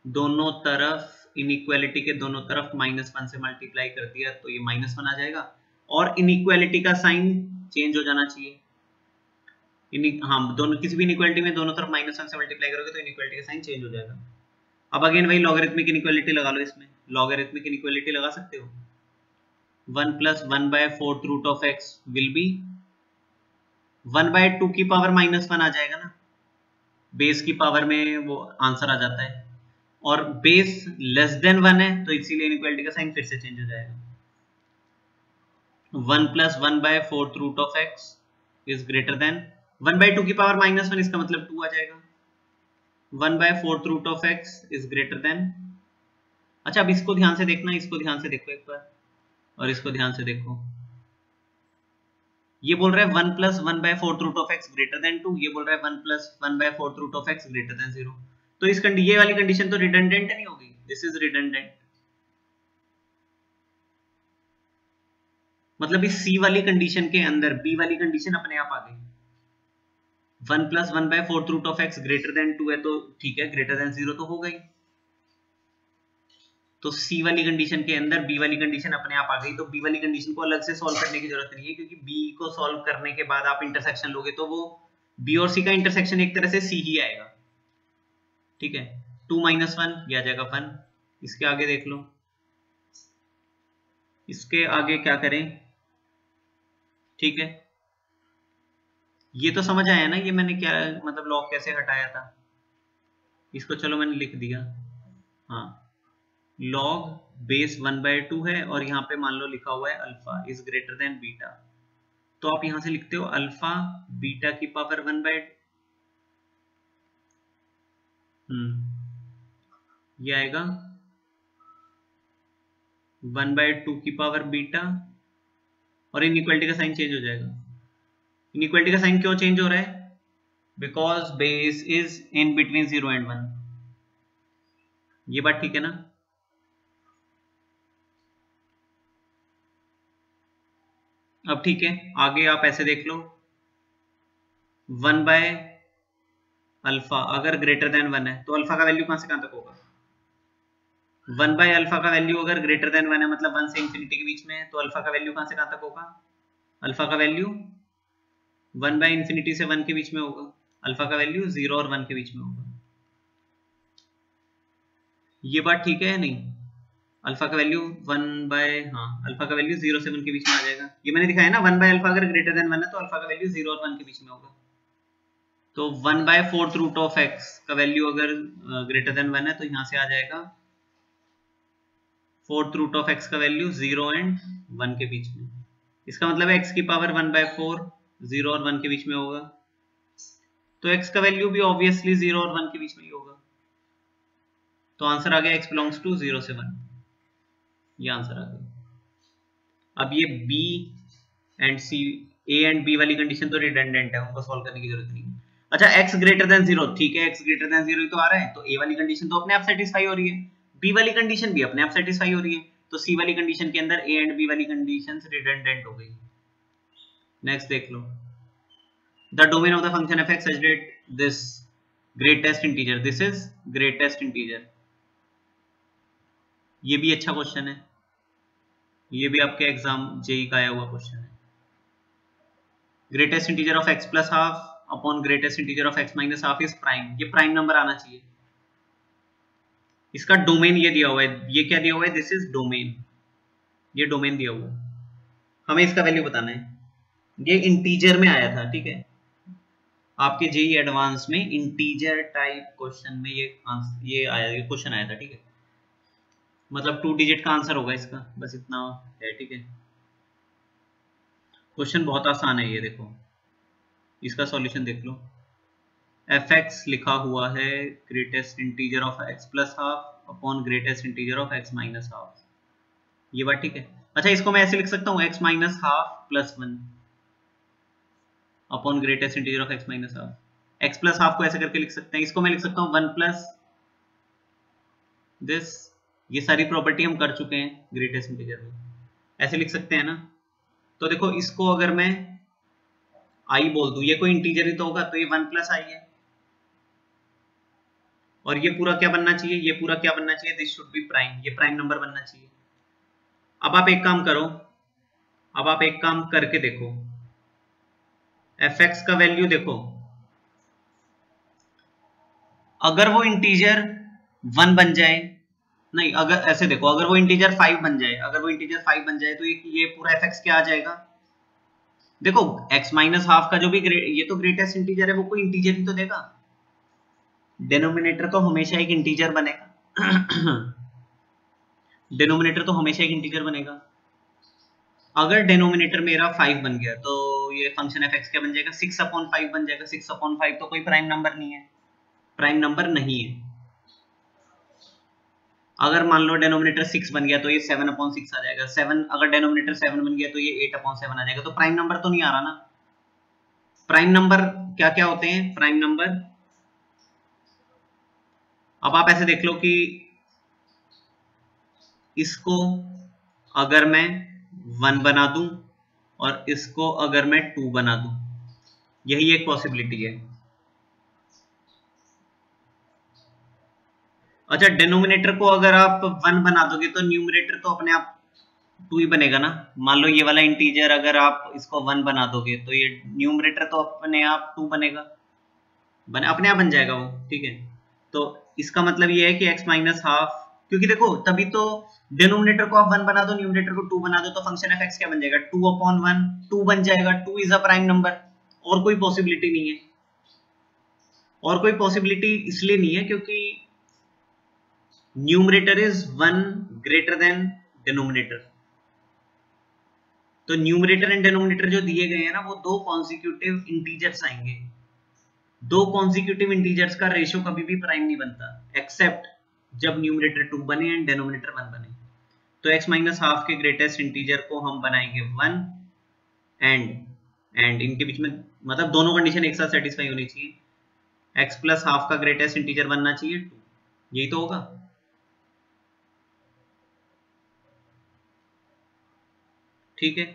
दोनों तरफ इनइक्वालिटी के दोनों तरफ -1 से मल्टीप्लाई कर दिया, तो ये -1 आ जाएगा, और इनइक्वालिटी का साइन चेंज हो जाना चाहिए। हाँ, दोनों किसी भी इनइक्वालिटी में दोनों तरफ -1 से मल्टीप्लाई करोगे तो इनइक्वालिटी का साइन चेंज हो जाएगा। अब अगेन वही लॉगरिथमिक इनइक्वालिटी लगा लो, इसमें लॉगरिथमिक इनइक्वालिटी लगा सकते हो, 1 + 1/4 root of x will be 1/2 की पावर -1 आ जाएगा ना, बेस की पावर में वो आंसर आ जाता है, और बेस लेस देन 1 है, तो इसीलिए इनइक्वालिटी का साइन फिर से चेंज हो जाएगा। 1 + 1/4 root of x is greater than 1/2 की पावर -1, इसका मतलब 2 आ जाएगा। 1/4 root of x is greater than, अच्छा अब इसको ध्यान से देखना, इसको ध्यान से देखो एक बार, और इसको ध्यान से देखो, ये बोल रहा है 1 + 1/4 root of x greater than 2, ये बोल रहा है 1 + 1/4 root of x greater than 0, तो इस ये वाली कंडीशन तो रिडंडेंट नहीं होगी, दिस इज रिडंडेंट, मतलब इस C वाली कंडीशन के अंदर B वाली कंडीशन अपने आप आ गई। 1 + 1/4 root of x greater than 2 है, तो ठीक है, ग्रेटर देन 0 तो हो गई, तो C वाली कंडीशन के अंदर B वाली कंडीशन अपने आप आ गई, तो B वाली कंडीशन को अलग से सॉल्व करने की जरूरत नहीं है, क्योंकि B को सॉल्व करने के बाद आप इंटरसेक्शन लोगे तो वो B और C का इंटरसेक्शन एक तरह से C ही आएगा। ठीक है, 2 - 1 ये आ जाएगा 1, इसके आगे देख लो, इसके आगे क्या करें, ठीक है, ये तो समझ आया ना, ये मैंने क्या मतलब लॉग कैसे हटाया था, इसको चलो मैंने लिख दिया, हाँ, log बेस 1/2 है और यहाँ पे मान लो लिखा हुआ है alpha is greater then beta, तो आप यहां से लिखते हो अल्फा बीटा की पावर 1/2, ये आएगा 1/2 की पावर बीटा, और इनइक्वालिटी का साइन चेंज हो जाएगा। इनइक्वालिटी का साइन क्यों चेंज हो रहा है? Because base is in between 0 and 1। ये बात ठीक है ना? अब ठीक है, आगे आप ऐसे देख लो 1/अल्फा अगर ग्रेटर देन 1 है तो अल्फा का वैल्यू कहां से कहां तक होगा? 1/अल्फा का वैल्यू अगर ग्रेटर देन 1 है मतलब 1 से इंफिनिटी के बीच में है, तो अल्फा का वैल्यू कहां से कहां तक होगा? अल्फा का वैल्यू 1/इंफिनिटी से 1 के बीच में होगा, अल्फा का वैल्यू 0 और 1 के बीच में होगा। ये बात ठीक है या नहीं? अल्फा का वैल्यू अल्फा का वैल्यू 0 से 1 के बीच में आ जाएगा। ये मैंने दिखाया ना 1/अल्फा अगर ग्रेटर देन 1 है तो अल्फा का वैल्यू 0 और 1 के बीच में होगा। तो 1/4 रूट ऑफ एक्स का वैल्यू अगर ग्रेटर देन 1 है तो यहां से आ जाएगा 4th रूट ऑफ एक्स का वैल्यू 0 and 1 के बीच में। इसका मतलब है x की पावर 1/4 0 और 1 के बीच में होगा, तो x का वैल्यू भी ऑब्वियसली 0 और 1 के बीच में ही होगा। तो आंसर आ गया x बिलोंग्स टू 0 से 1, ये आंसर आ गया। अब ये b and c, a and b वाली कंडीशन तो रिडंडेंट है, उनको सॉल्व करने की जरूरत नहीं है। अच्छा x ग्रेटर देन 0, ठीक है x ग्रेटर देन 0 ही तो आ रहा है, तो a वाली कंडीशन तो अपने आप सेटिस्फाई हो रही है, b वाली कंडीशन भी अपने आप सेटिस्फाई हो रही है, तो c वाली कंडीशन के अंदर a एंड b वाली कंडीशंस रिडंडेंट हो गई। नेक्स्ट देख लो, the domain of the function f such that this greatest integer, this is greatest integer। ये भी अच्छा क्वेश्चन है, ये भी आपके एग्जाम जेई का आया हुआ क्वेश्चन है। Greatest integer of x plus half upon greatest integer of x minus half is prime, ये प्राइम नंबर आना चाहिए। इसका डोमेन ये दिया हुआ है, ये क्या दिया हुआ है? दिस इज डोमेन, ये डोमेन दिया हुआ है, हमें इसका वैल्यू बताना है। ये इंटीजर में आया था, ठीक है, आपके जेई एडवांस में इंटीजर टाइप क्वेश्चन में ये आया, ये क्वेश्चन आया था, ठीक है, मतलब 2 डिजिट का आंसर होगा इसका, बस इतना है, ठीक है। क्वेश्चन बहुत आसान है, ये देखो इसका सॉल्यूशन देख लो, fx लिखा हुआ है greatest integer of x plus half upon greatest integer of x minus half, ये बात ठीक है। अच्छा इसको मैं ऐसे लिख सकता हूँ x minus half plus 1 upon greatest integer of x minus half, x plus half को ऐसे करके लिख सकते हैं, इसको मैं लिख सकता हूँ 1 प्लस दिस, ये सारी प्रॉपर्टी हम कर चुके हैं ग्रेटेस्ट इंटीजर में, ऐसे लिख सकते हैं ना। तो देखो इसको अगर मैं i बोल दूं, ये कोई इंटीजर ही तो होगा, तो ये 1 प्लस i है, और ये पूरा क्या बनना चाहिए? ये पूरा क्या बनना चाहिए? दिस शुड बी प्राइम, ये प्राइम नंबर बनना चाहिए। अब आप एक काम करो, अब आप एक काम करके देखो, fx का वैल्यू देखो, अगर वो इंटीजर 1 बन जाए, नहीं अगर ऐसे देखो, अगर वो इंटीजर 5 बन जाए, अगर वो इंटीजर 5 बन जाए तो ये पूरा fx क्या आ जाएगा? देखो x माइनस हाफ का जो भी ये तो ग्रेटेस्ट इंटीजर है, वो कोई इंटीजर ही तो देगा, डिनोमिनेटर तो हमेशा एक इंटीजर बनेगा डिनोमिनेटर तो हमेशा एक इंटीजर बनेगा। अगर डिनोमिनेटर मेरा 5 बन गया तो ये फंक्शन fx क्या बन जाएगा? 6/5 बन जाएगा। 6/5 तो कोई प्राइम नंबर नहीं है, प्राइम नंबर नहीं है। अगर मान लो डिनोमिनेटर 6 बन गया तो ये 7/6 आ जाएगा। 7 अगर डिनोमिनेटर 7 बन गया तो ये 8/7 आ जाएगा। तो प्राइम नंबर तो नहीं आ रहा ना। प्राइम नंबर क्या क्या होते हैं? प्राइम नंबर, अब आप ऐसे देख लो कि इसको अगर मैं 1 बना दूं और इसको अगर मैं 2 बना दूं, यही एक पॉसिबिलिटी है। अच्छा डिनोमिनेटर को अगर आप 1 बना दोगे तो न्यूमरेटर तो अपने आप 2 ही बनेगा ना। मान लो ये वाला इंटीजर अगर आप इसको 1 बना दोगे तो ये न्यूमरेटर तो अपने आप 2 बनेगा, अपने आप बन जाएगा वो, ठीक है। तो इसका मतलब ये है कि x माइनस हाफ, क्योंकि देखो तभी तो डिनोमिनेटर को आप 1 बना दो, न्यूमरेटर को 2 बना दो, तो फंक्शन fx क्या बन जाएगा? 2/1, 2 बन जाएगा। 2 इज अ प्राइम नंबर, और कोई पॉसिबिलिटी नहीं है। और कोई पॉसिबिलिटी इसलिए नहीं है क्योंकि numerator is 1 greater than denominator. तो न्यूमरेटर एंड डिनोमिनेटर जो दिए गए हैं ना, वो दो कॉन्सिक्यूटिव इंटीजर्स आएंगे। दो कॉन्सिक्यूटिव इंटीजर्स का रेशियो कभी भी प्राइम नहीं बनता एक्सेप्ट जब न्यूमरेटर 2 बने एंड डिनोमिनेटर 1 बने। तो x माइनस हाफ के ग्रेटेस्ट इंटीजर को हम बनाएंगे 1 एंड इनके बीच में मतलब दोनों कंडीशन एक साथ सेटिस्फाई होनी चाहिए। x प्लस हाफ का ग्रेटेस्ट इंटीजर बनना चाहिए 2, यही तो होगा। ठीक है,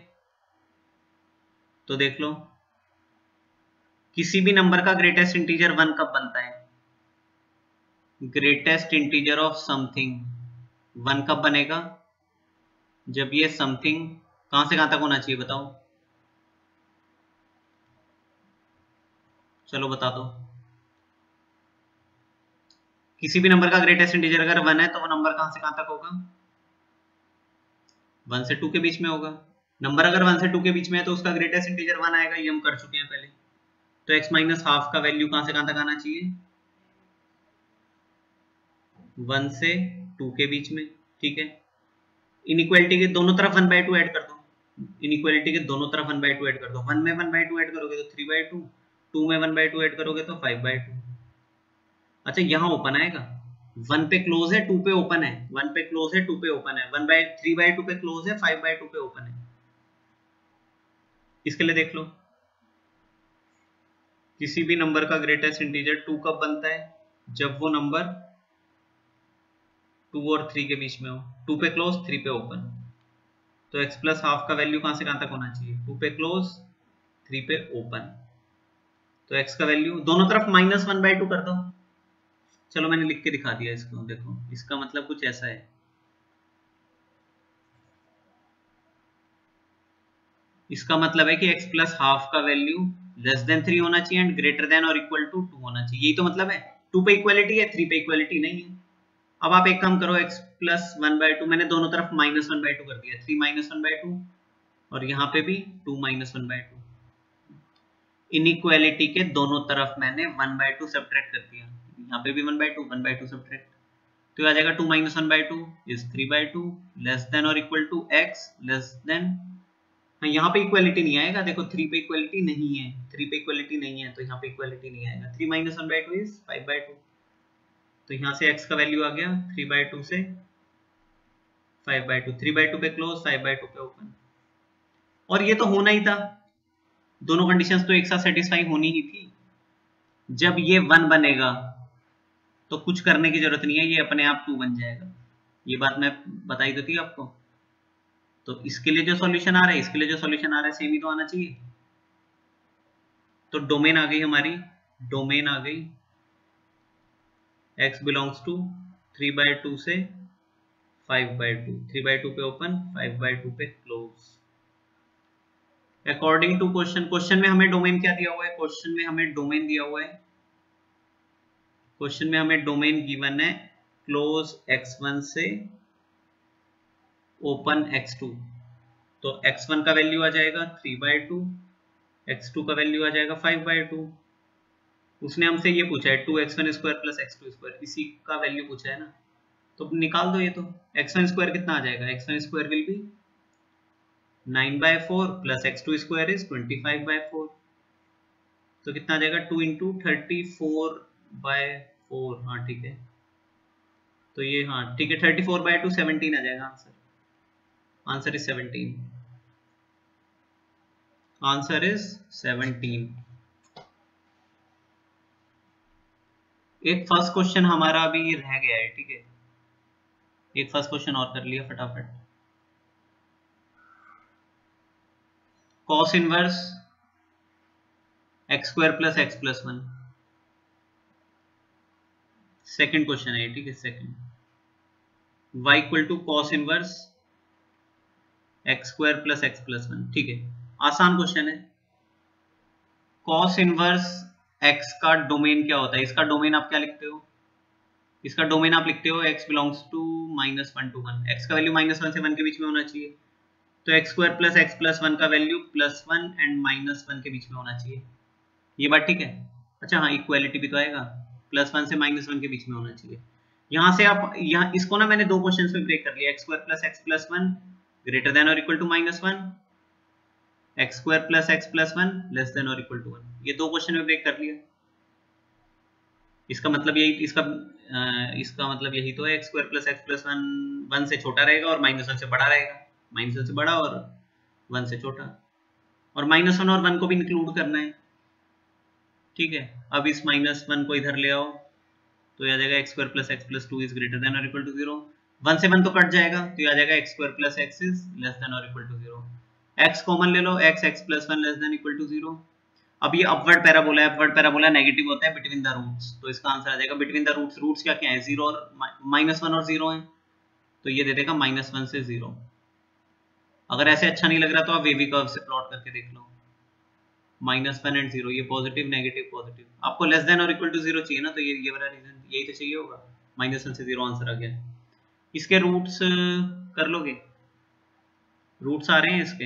तो देख लो किसी भी नंबर का ग्रेटेस्ट इंटीजर 1 कब बनता है? ग्रेटेस्ट इंटीजर ऑफ समथिंग 1 कब बनेगा? जब ये समथिंग कहां से कहां तक होना चाहिए बताओ, चलो बता दो। किसी भी नंबर का ग्रेटेस्ट इंटीजर अगर 1 है तो वो नंबर कहां से कहां तक होगा? 1 से 2 के बीच में होगा। नंबर अगर 1 से 2 के बीच में है तो उसका ग्रेटेस्ट इंटीजर 1 आएगा, ये हम कर चुके हैं पहले। तो x माइनस हाफ का वैल्यू कहां से कहां तक आना चाहिए? 1 से 2 के बीच में। ठीक है, इनइक्वालिटी के दोनों तरफ 1/2 ऐड कर दो। इनइक्वालिटी के दोनों तरफ 1/2 ऐड कर दो। 1 में 1/2 ऐड करोगे तो 3/2, 2 में 1/2 ऐड करोगे तो 5/2। अच्छा, यहां ओपन आएगा, 1 पे क्लोज है 2 पे ओपन है, 1 पे क्लोज है 2 पे ओपन है, 3/2 पे क्लोज है 5/2 पे ओपन है। इसके लिए देख लो किसी भी नंबर का ग्रेटेस्ट इंटीजर 2 कब बनता है? जब वो नंबर 2 और 3 के बीच में हो। 2 पे क्लोज 3 पे ओपन। तो x प्लस हाफ का वैल्यू कहां से कहां तक होना चाहिए? 2 पे क्लोज 3 पे ओपन। तो x का वैल्यू दोनों तरफ -1/2 कर दो। चलो मैंने लिख के दिखा दिया इसको, देखो इसका मतलब कुछ ऐसा है। इसका मतलब है कि x प्लस हाफ का वैल्यू लेस देन 3 होना चाहिए एंड ग्रेटर देन और इक्वल टू 2 होना चाहिए। यही तो मतलब है। 2 पे इक्वालिटी है, 3 पे इक्वालिटी नहीं है। अब आप एक काम करो, x प्लस 1/2 मैंने दोनों तरफ -1/2 कर दिया, 3 -1/2 और यहाँ पे भी 2 -1/2। इनइक्वालिटी के दोनों तरफ मैंने 1/2 सब्ट्रैक्ट कर दिया, यहाँ पे भी 1/2 सब्ट्रैक्ट। तो आ जाएगा 2 -1/2 इज 3/2 लेस देन और equal to x less than. यहाँ पे इक्वालिटी नहीं आएगा, देखो 3 पे इक्वालिटी नहीं है, 3 पे इक्वालिटी नहीं है तो यहाँ पे इक्वालिटी नहीं आएगा। 3 -1/2 इज 5/2। तो यहाँ से x का वैल्यू आ गया 3/2 से 5/2। 3/2 पे क्लोज 5/2 पे ओपन। और ये तो होना ही था, दोनों कंडीशंस तो एक साथ सेटिस्फाई होनी ही थी। जब ये 1 बनेगा तो कुछ करने की जरूरत नहीं है, ये अपने आप 2 बन जाएगा। ये बात मैं बताई तो थी आपको। तो इसके लिए जो सॉल्यूशन आ रहा है, इसके लिए जो सॉल्यूशन आ रहा है सेम ही तो आना चाहिए। तो डोमेन आ गई हमारी, डोमेन आ गई x बिलोंग्स टू 3/2 से 5/2। 3/2 पे ओपन, 5/2 पे close. According to question, question में हमें डोमेन क्या दिया हुआ है? क्वेश्चन में हमें डोमेन दिया हुआ है, क्वेश्चन में हमें डोमेन गिवन है क्लोज x1 से ओपन x2। तो x1 का वैल्यू आ जाएगा 3/2, x2 का वैल्यू आ जाएगा 5/2। उसने हमसे ये पूछा है 2x1² प्लस x2², इसी का वैल्यू पूछा है ना, तो निकाल दो ये। तो x1² कितना आ जाएगा? x1² will be 9/4 plus x2² is 25/4। तो कितना आ जाएगा? 2 × 34/4। हाँ ठीक है, तो ये हाँ ठीक है, 34/2 17 आ जाएगा answer. Answer is 17। Answer is 17। एक फर्स्ट क्वेश्चन हमारा अभी रह गया है, ठीक है, एक फर्स्ट क्वेश्चन और कर लिया फटाफट। cos inverse x² plus x plus 1, second question है, ठीक है, second. y equal to cos inverse x² plus x plus 1, ठीक है, आसान क्वेश्चन है। cos इनवर्स x का डोमेन क्या होता है? इसका डोमेन आप क्या लिखते हो? इसका डोमेन आप लिखते हो x belongs to -1 to 1। x का वैल्यू -1 से 1 के बीच में होना चाहिए। तो x² प्लस x प्लस 1 का वैल्यू +1 एंड -1 के बीच में होना चाहिए। ये बात ठीक है? अच्छा हाँ, इक्वालिटी भी तो आएगा, +1 से -1 के बीच में होना चाहिए। यहां से आप यहाँ इसको ना मैंने दो क्वेश्चंस में ब्रेक कर लिया, x square plus x plus one greater than और equal to minus one, x square plus x plus one less than और इक्वल टू वन, ये दो क्वेश्चन में ब्रेक कर लिया। इसका मतलब यही इसका मतलब यही तो है, x square plus x plus one one से छोटा रहेगा और माइनस वन से बड़ा रहेगा, माइनस वन से बड़ा और वन से छोटा, और माइनस वन और वन को भी इंक्लूड करना है। ठीक है, अब इस माइनस वन को इधर ले आओ तो आ जाएगा x square plus x plus two is greater than और इक्वल टू जीरो, वन से वन तो कट जाएगा तो आ जाएगा x square plus x is less than और equal to zero, x common ले लो, x x plus one less than equal to zero. अब ये अपवर्ड पैराबोला है, अपवर्ड पैराबोला नेगेटिव होता है बिटवीन द रूट्स, तो इसका आंसर आ जाएगा बिटवीन द रूट्स, रूट्स क्या क्या है, जीरो और माइनस वन और जीरो है, तो ये दे देगा माइनस वन से जीरो। अगर ऐसे अच्छा नहीं लग रहा तो आप वेवी कर्व से प्लॉट करके देख लो, माइनस वन एंड जीरो, ये पॉजिटिव नेगेटिव पॉजिटिव, आपको लेस देन और इक्वल टू जीरो चाहिए ना, तो ये वाला रीजन यही तो चाहिए होगा, माइनस वन से जीरो आंसर आ गया। इसके रूट्स कर लोगे, रूट्स आ रहे हैं इसके।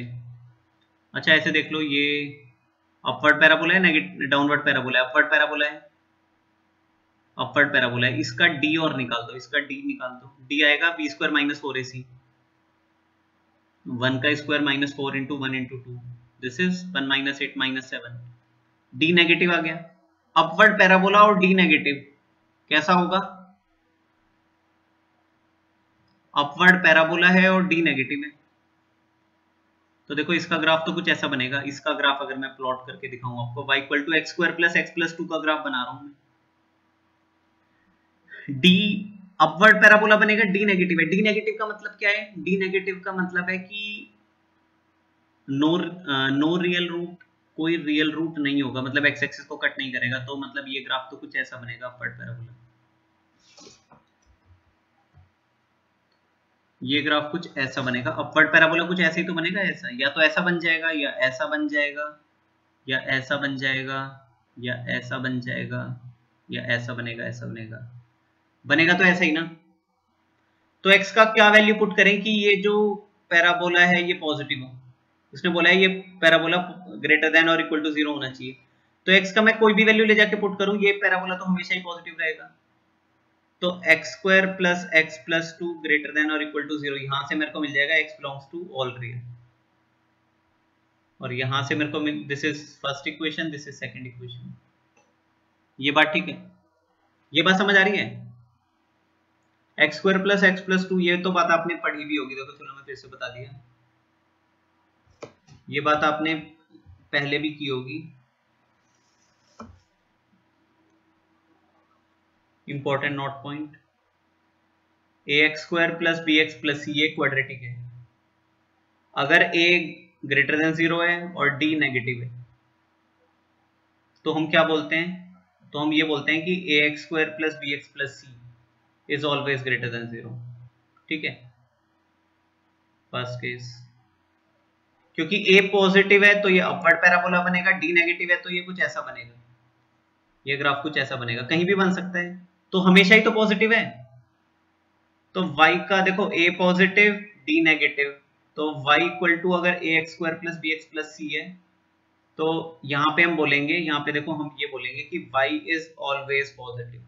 अच्छा ऐसे देख लो, ये अपवर्ड पैराबोला है, नेगेटिव डाउनवर्ड पैराबोला है, अपवर्ड पैराबोला है, अपवर्ड पैराबोला है, इसका डी और निकाल दो, इसका डी निकाल दो, डी आएगा B square minus four A C, one का square minus four into one into two, this is one minus eight minus seven, D negative आ गया। अपवर्ड पैराबोला और डी नेगेटिव कैसा होगा, अपवर्ड पैराबोला है और डी नेगेटिव है, तो देखो इसका ग्राफ तो कुछ ऐसा बनेगा, इसका ग्राफ अगर मैं प्लॉट करके दिखाऊं आपको, y equal to x square plus x plus two का ग्राफ बना रहा हूं मैं, डी अपवर्ड पैराबोला बनेगा, डी नेगेटिव है, डी नेगेटिव का मतलब क्या है, डी नेगेटिव का मतलब है कि नो रियल रूट, कोई रियल रूट नहीं होगा, मतलब एक्स एक्सिस को कट नहीं करेगा, तो मतलब ये ग्राफ तो कुछ ऐसा बनेगा अपवर्ड पैराबोला, ये ग्राफ कुछ ऐसा बनेगा, अपवर्ड पैराबोला कुछ ऐसे ही तो बनेगा, ऐसा या तो ऐसा बन जाएगा या ऐसा बन जाएगा या ऐसा बन जाएगा या ऐसा बन जाएगा या ऐसा बनेगा, ऐसा बनेगा, बनेगा तो ऐसा ही ना। तो x का क्या वैल्यू पुट करें कि ये जो पैराबोला है ये पॉजिटिव हो, उसने बोला है ये पैराबोला ग्रेटर देन और इक्वल टू जीरो होना चाहिए, तो x का मैं कोई भी वैल्यू ले जाके पुट करूं, ये पैराबोला तो हमेशा ही पॉजिटिव रहेगा, तो x square plus x plus two greater than और इक्वल टू जीरो, यहां से मेरे को मिल जाएगा x belongs to all real, और यहां से मेरे को this is first equation, this is second equation, ये बात ठीक है, ये बात समझ आ रही है, x square plus x plus to, ये तो बात आपने पढ़ी भी होगी, देखो चलो मैं फिर से बता दिया, ये बात आपने पहले भी की होगी, important note point, A x square plus B x plus C ये क्वाड्रेटिक है, अगर a ग्रेटर देन जीरो है और d नेगेटिव है तो हम क्या बोलते हैं, तो हम ये बोलते हैं कि a x square plus B x plus c is always greater than zero, ठीक है, फर्स्ट केस, क्योंकि a पॉजिटिव है तो ये अपवर्ड पैराबोला बनेगा, d नेगेटिव है तो ये कुछ ऐसा बनेगा, ये ग्राफ कुछ ऐसा बनेगा, कहीं भी बन सकता है, तो हमेशा ही तो पॉजिटिव है, तो y का देखो a पॉजिटिव d नेगेटिव, तो y इक्वल टू अगर a x square plus B x plus c है, तो यहां पे हम बोलेंगे, यहां पे देखो हम ये बोलेंगे कि y इज ऑलवेज पॉजिटिव,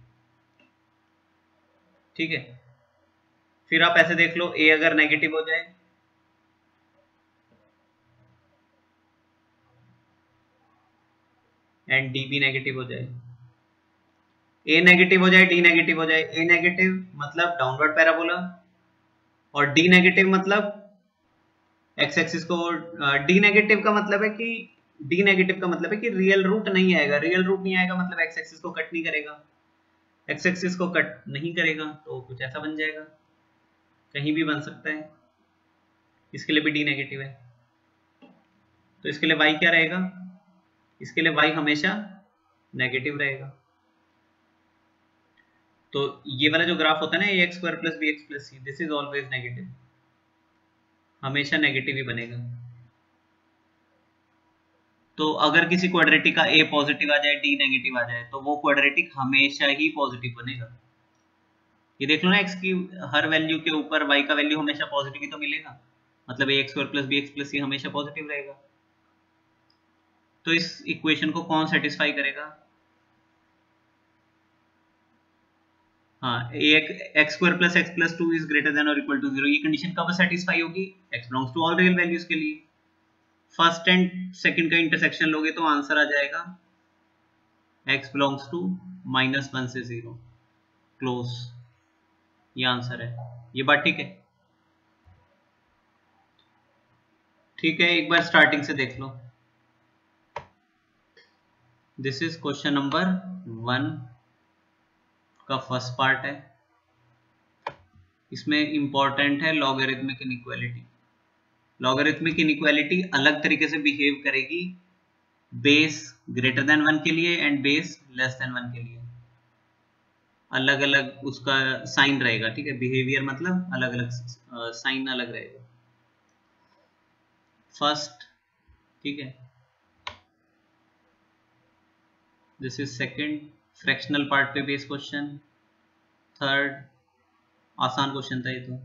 ठीक है, फिर आप ऐसे देख लो a अगर नेगेटिव हो जाए एंड d भी नेगेटिव हो जाए, a नेगेटिव हो जाए d नेगेटिव हो जाए, a नेगेटिव मतलब डाउनवर्ड पैराबोला और d नेगेटिव मतलब एक्स एक्सिस को, d नेगेटिव का मतलब है कि d नेगेटिव का मतलब है कि रियल रूट नहीं आएगा, रियल रूट नहीं आएगा मतलब एक्स एक्सिस को कट नहीं करेगा, एक्स एक्सिस को कट नहीं करेगा तो कुछ ऐसा बन जाएगा, कहीं भी बन सकता है, इसके लिए भी d नेगेटिव है, तो इसके लिए y क्या रहेगा, इसके लिए y हमेशा नेगेटिव रहेगा, तो ये वाला जो ग्राफ होता है ना x square plus B x plus c, this is always negative, हमेशा नेगेटिव ही बनेगा, तो अगर किसी क्वाड्रेटिक का a पॉजिटिव आ जाए d नेगेटिव आ जाए तो वो क्वाड्रेटिक हमेशा ही पॉजिटिव बनेगा, ये देख लो ना x की हर वैल्यू के ऊपर y का वैल्यू हमेशा पॉजिटिव ही तो मिलेगा, मतलब a square plus B x plus c हमेशा पॉजिटिव रहेगा, तो इस इक्वेशन को कौन सेटिस्फाई करेगा, हाँ, x square plus x plus two is greater than और इक्वल टू 0, ये कंडीशन कब सेटिस्फाई होगी? X belongs to all real values के लिए। फर्स्ट एंड सेकंड का इंटरसेक्शन लोगे तो आंसर आ जाएगा एक्स बिलोंग्स टू -1 से 0, क्लोज, ये आंसर है। ये बात ठीक है? ठीक है, एक बार स्टार्टिंग से देख लो। दिस इज क्वेश्चन नंबर 1 का फर्स्ट पार्ट है। इसमें इंपॉर्टेंट है लॉगरिथमिक इनइक्वालिटी। लॉगरिथमिक इनइक्वालिटी अलग तरीके से बिहेव करेगी बेस ग्रेटर देन 1 के लिए एंड बेस लेस देन 1 के लिए। अलग अलग उसका साइन रहेगा, ठीक है? बिहेवियर मतलब अलग अलग साइन अलग रहेगा। फर्स्ट, ठीक है, this is second, fractional part पे बेस क्वेश्चन। थर्ड, आसान क्वेश्चन था ये तो,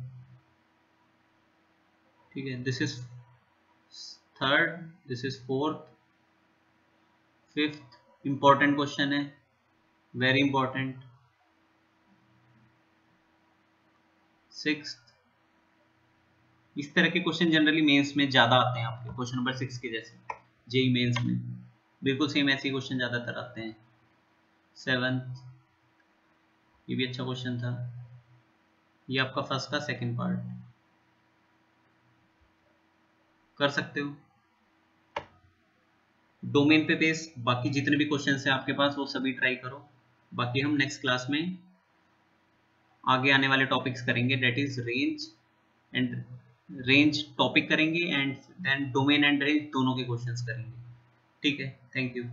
ठीक है। This is third, this is fourth, fifth important question है, वेरी इंपॉर्टेंट, सिक्स्थ। इस तरह के क्वेश्चन जनरली मेंस में ज्यादा आते हैं आपके, क्वेश्चन नंबर 6 के जैसे जेई मेंस में बिल्कुल सेम ऐसे क्वेश्चन ज्यादातर आते हैं। सेवंथ, ये भी अच्छा क्वेश्चन था। ये आपका फर्स्ट का सेकंड पार्ट, कर सकते हो। डोमेन पे बेस बाकी जितने भी क्वेश्चन हैं आपके पास वो सभी ट्राई करो। बाकी हम नेक्स्ट क्लास में आगे आने वाले टॉपिक्स करेंगे, that is range and range topic करेंगे and then domain and range दोनों के क्वेश्चंस करेंगे। ठीक है, थैंक यू।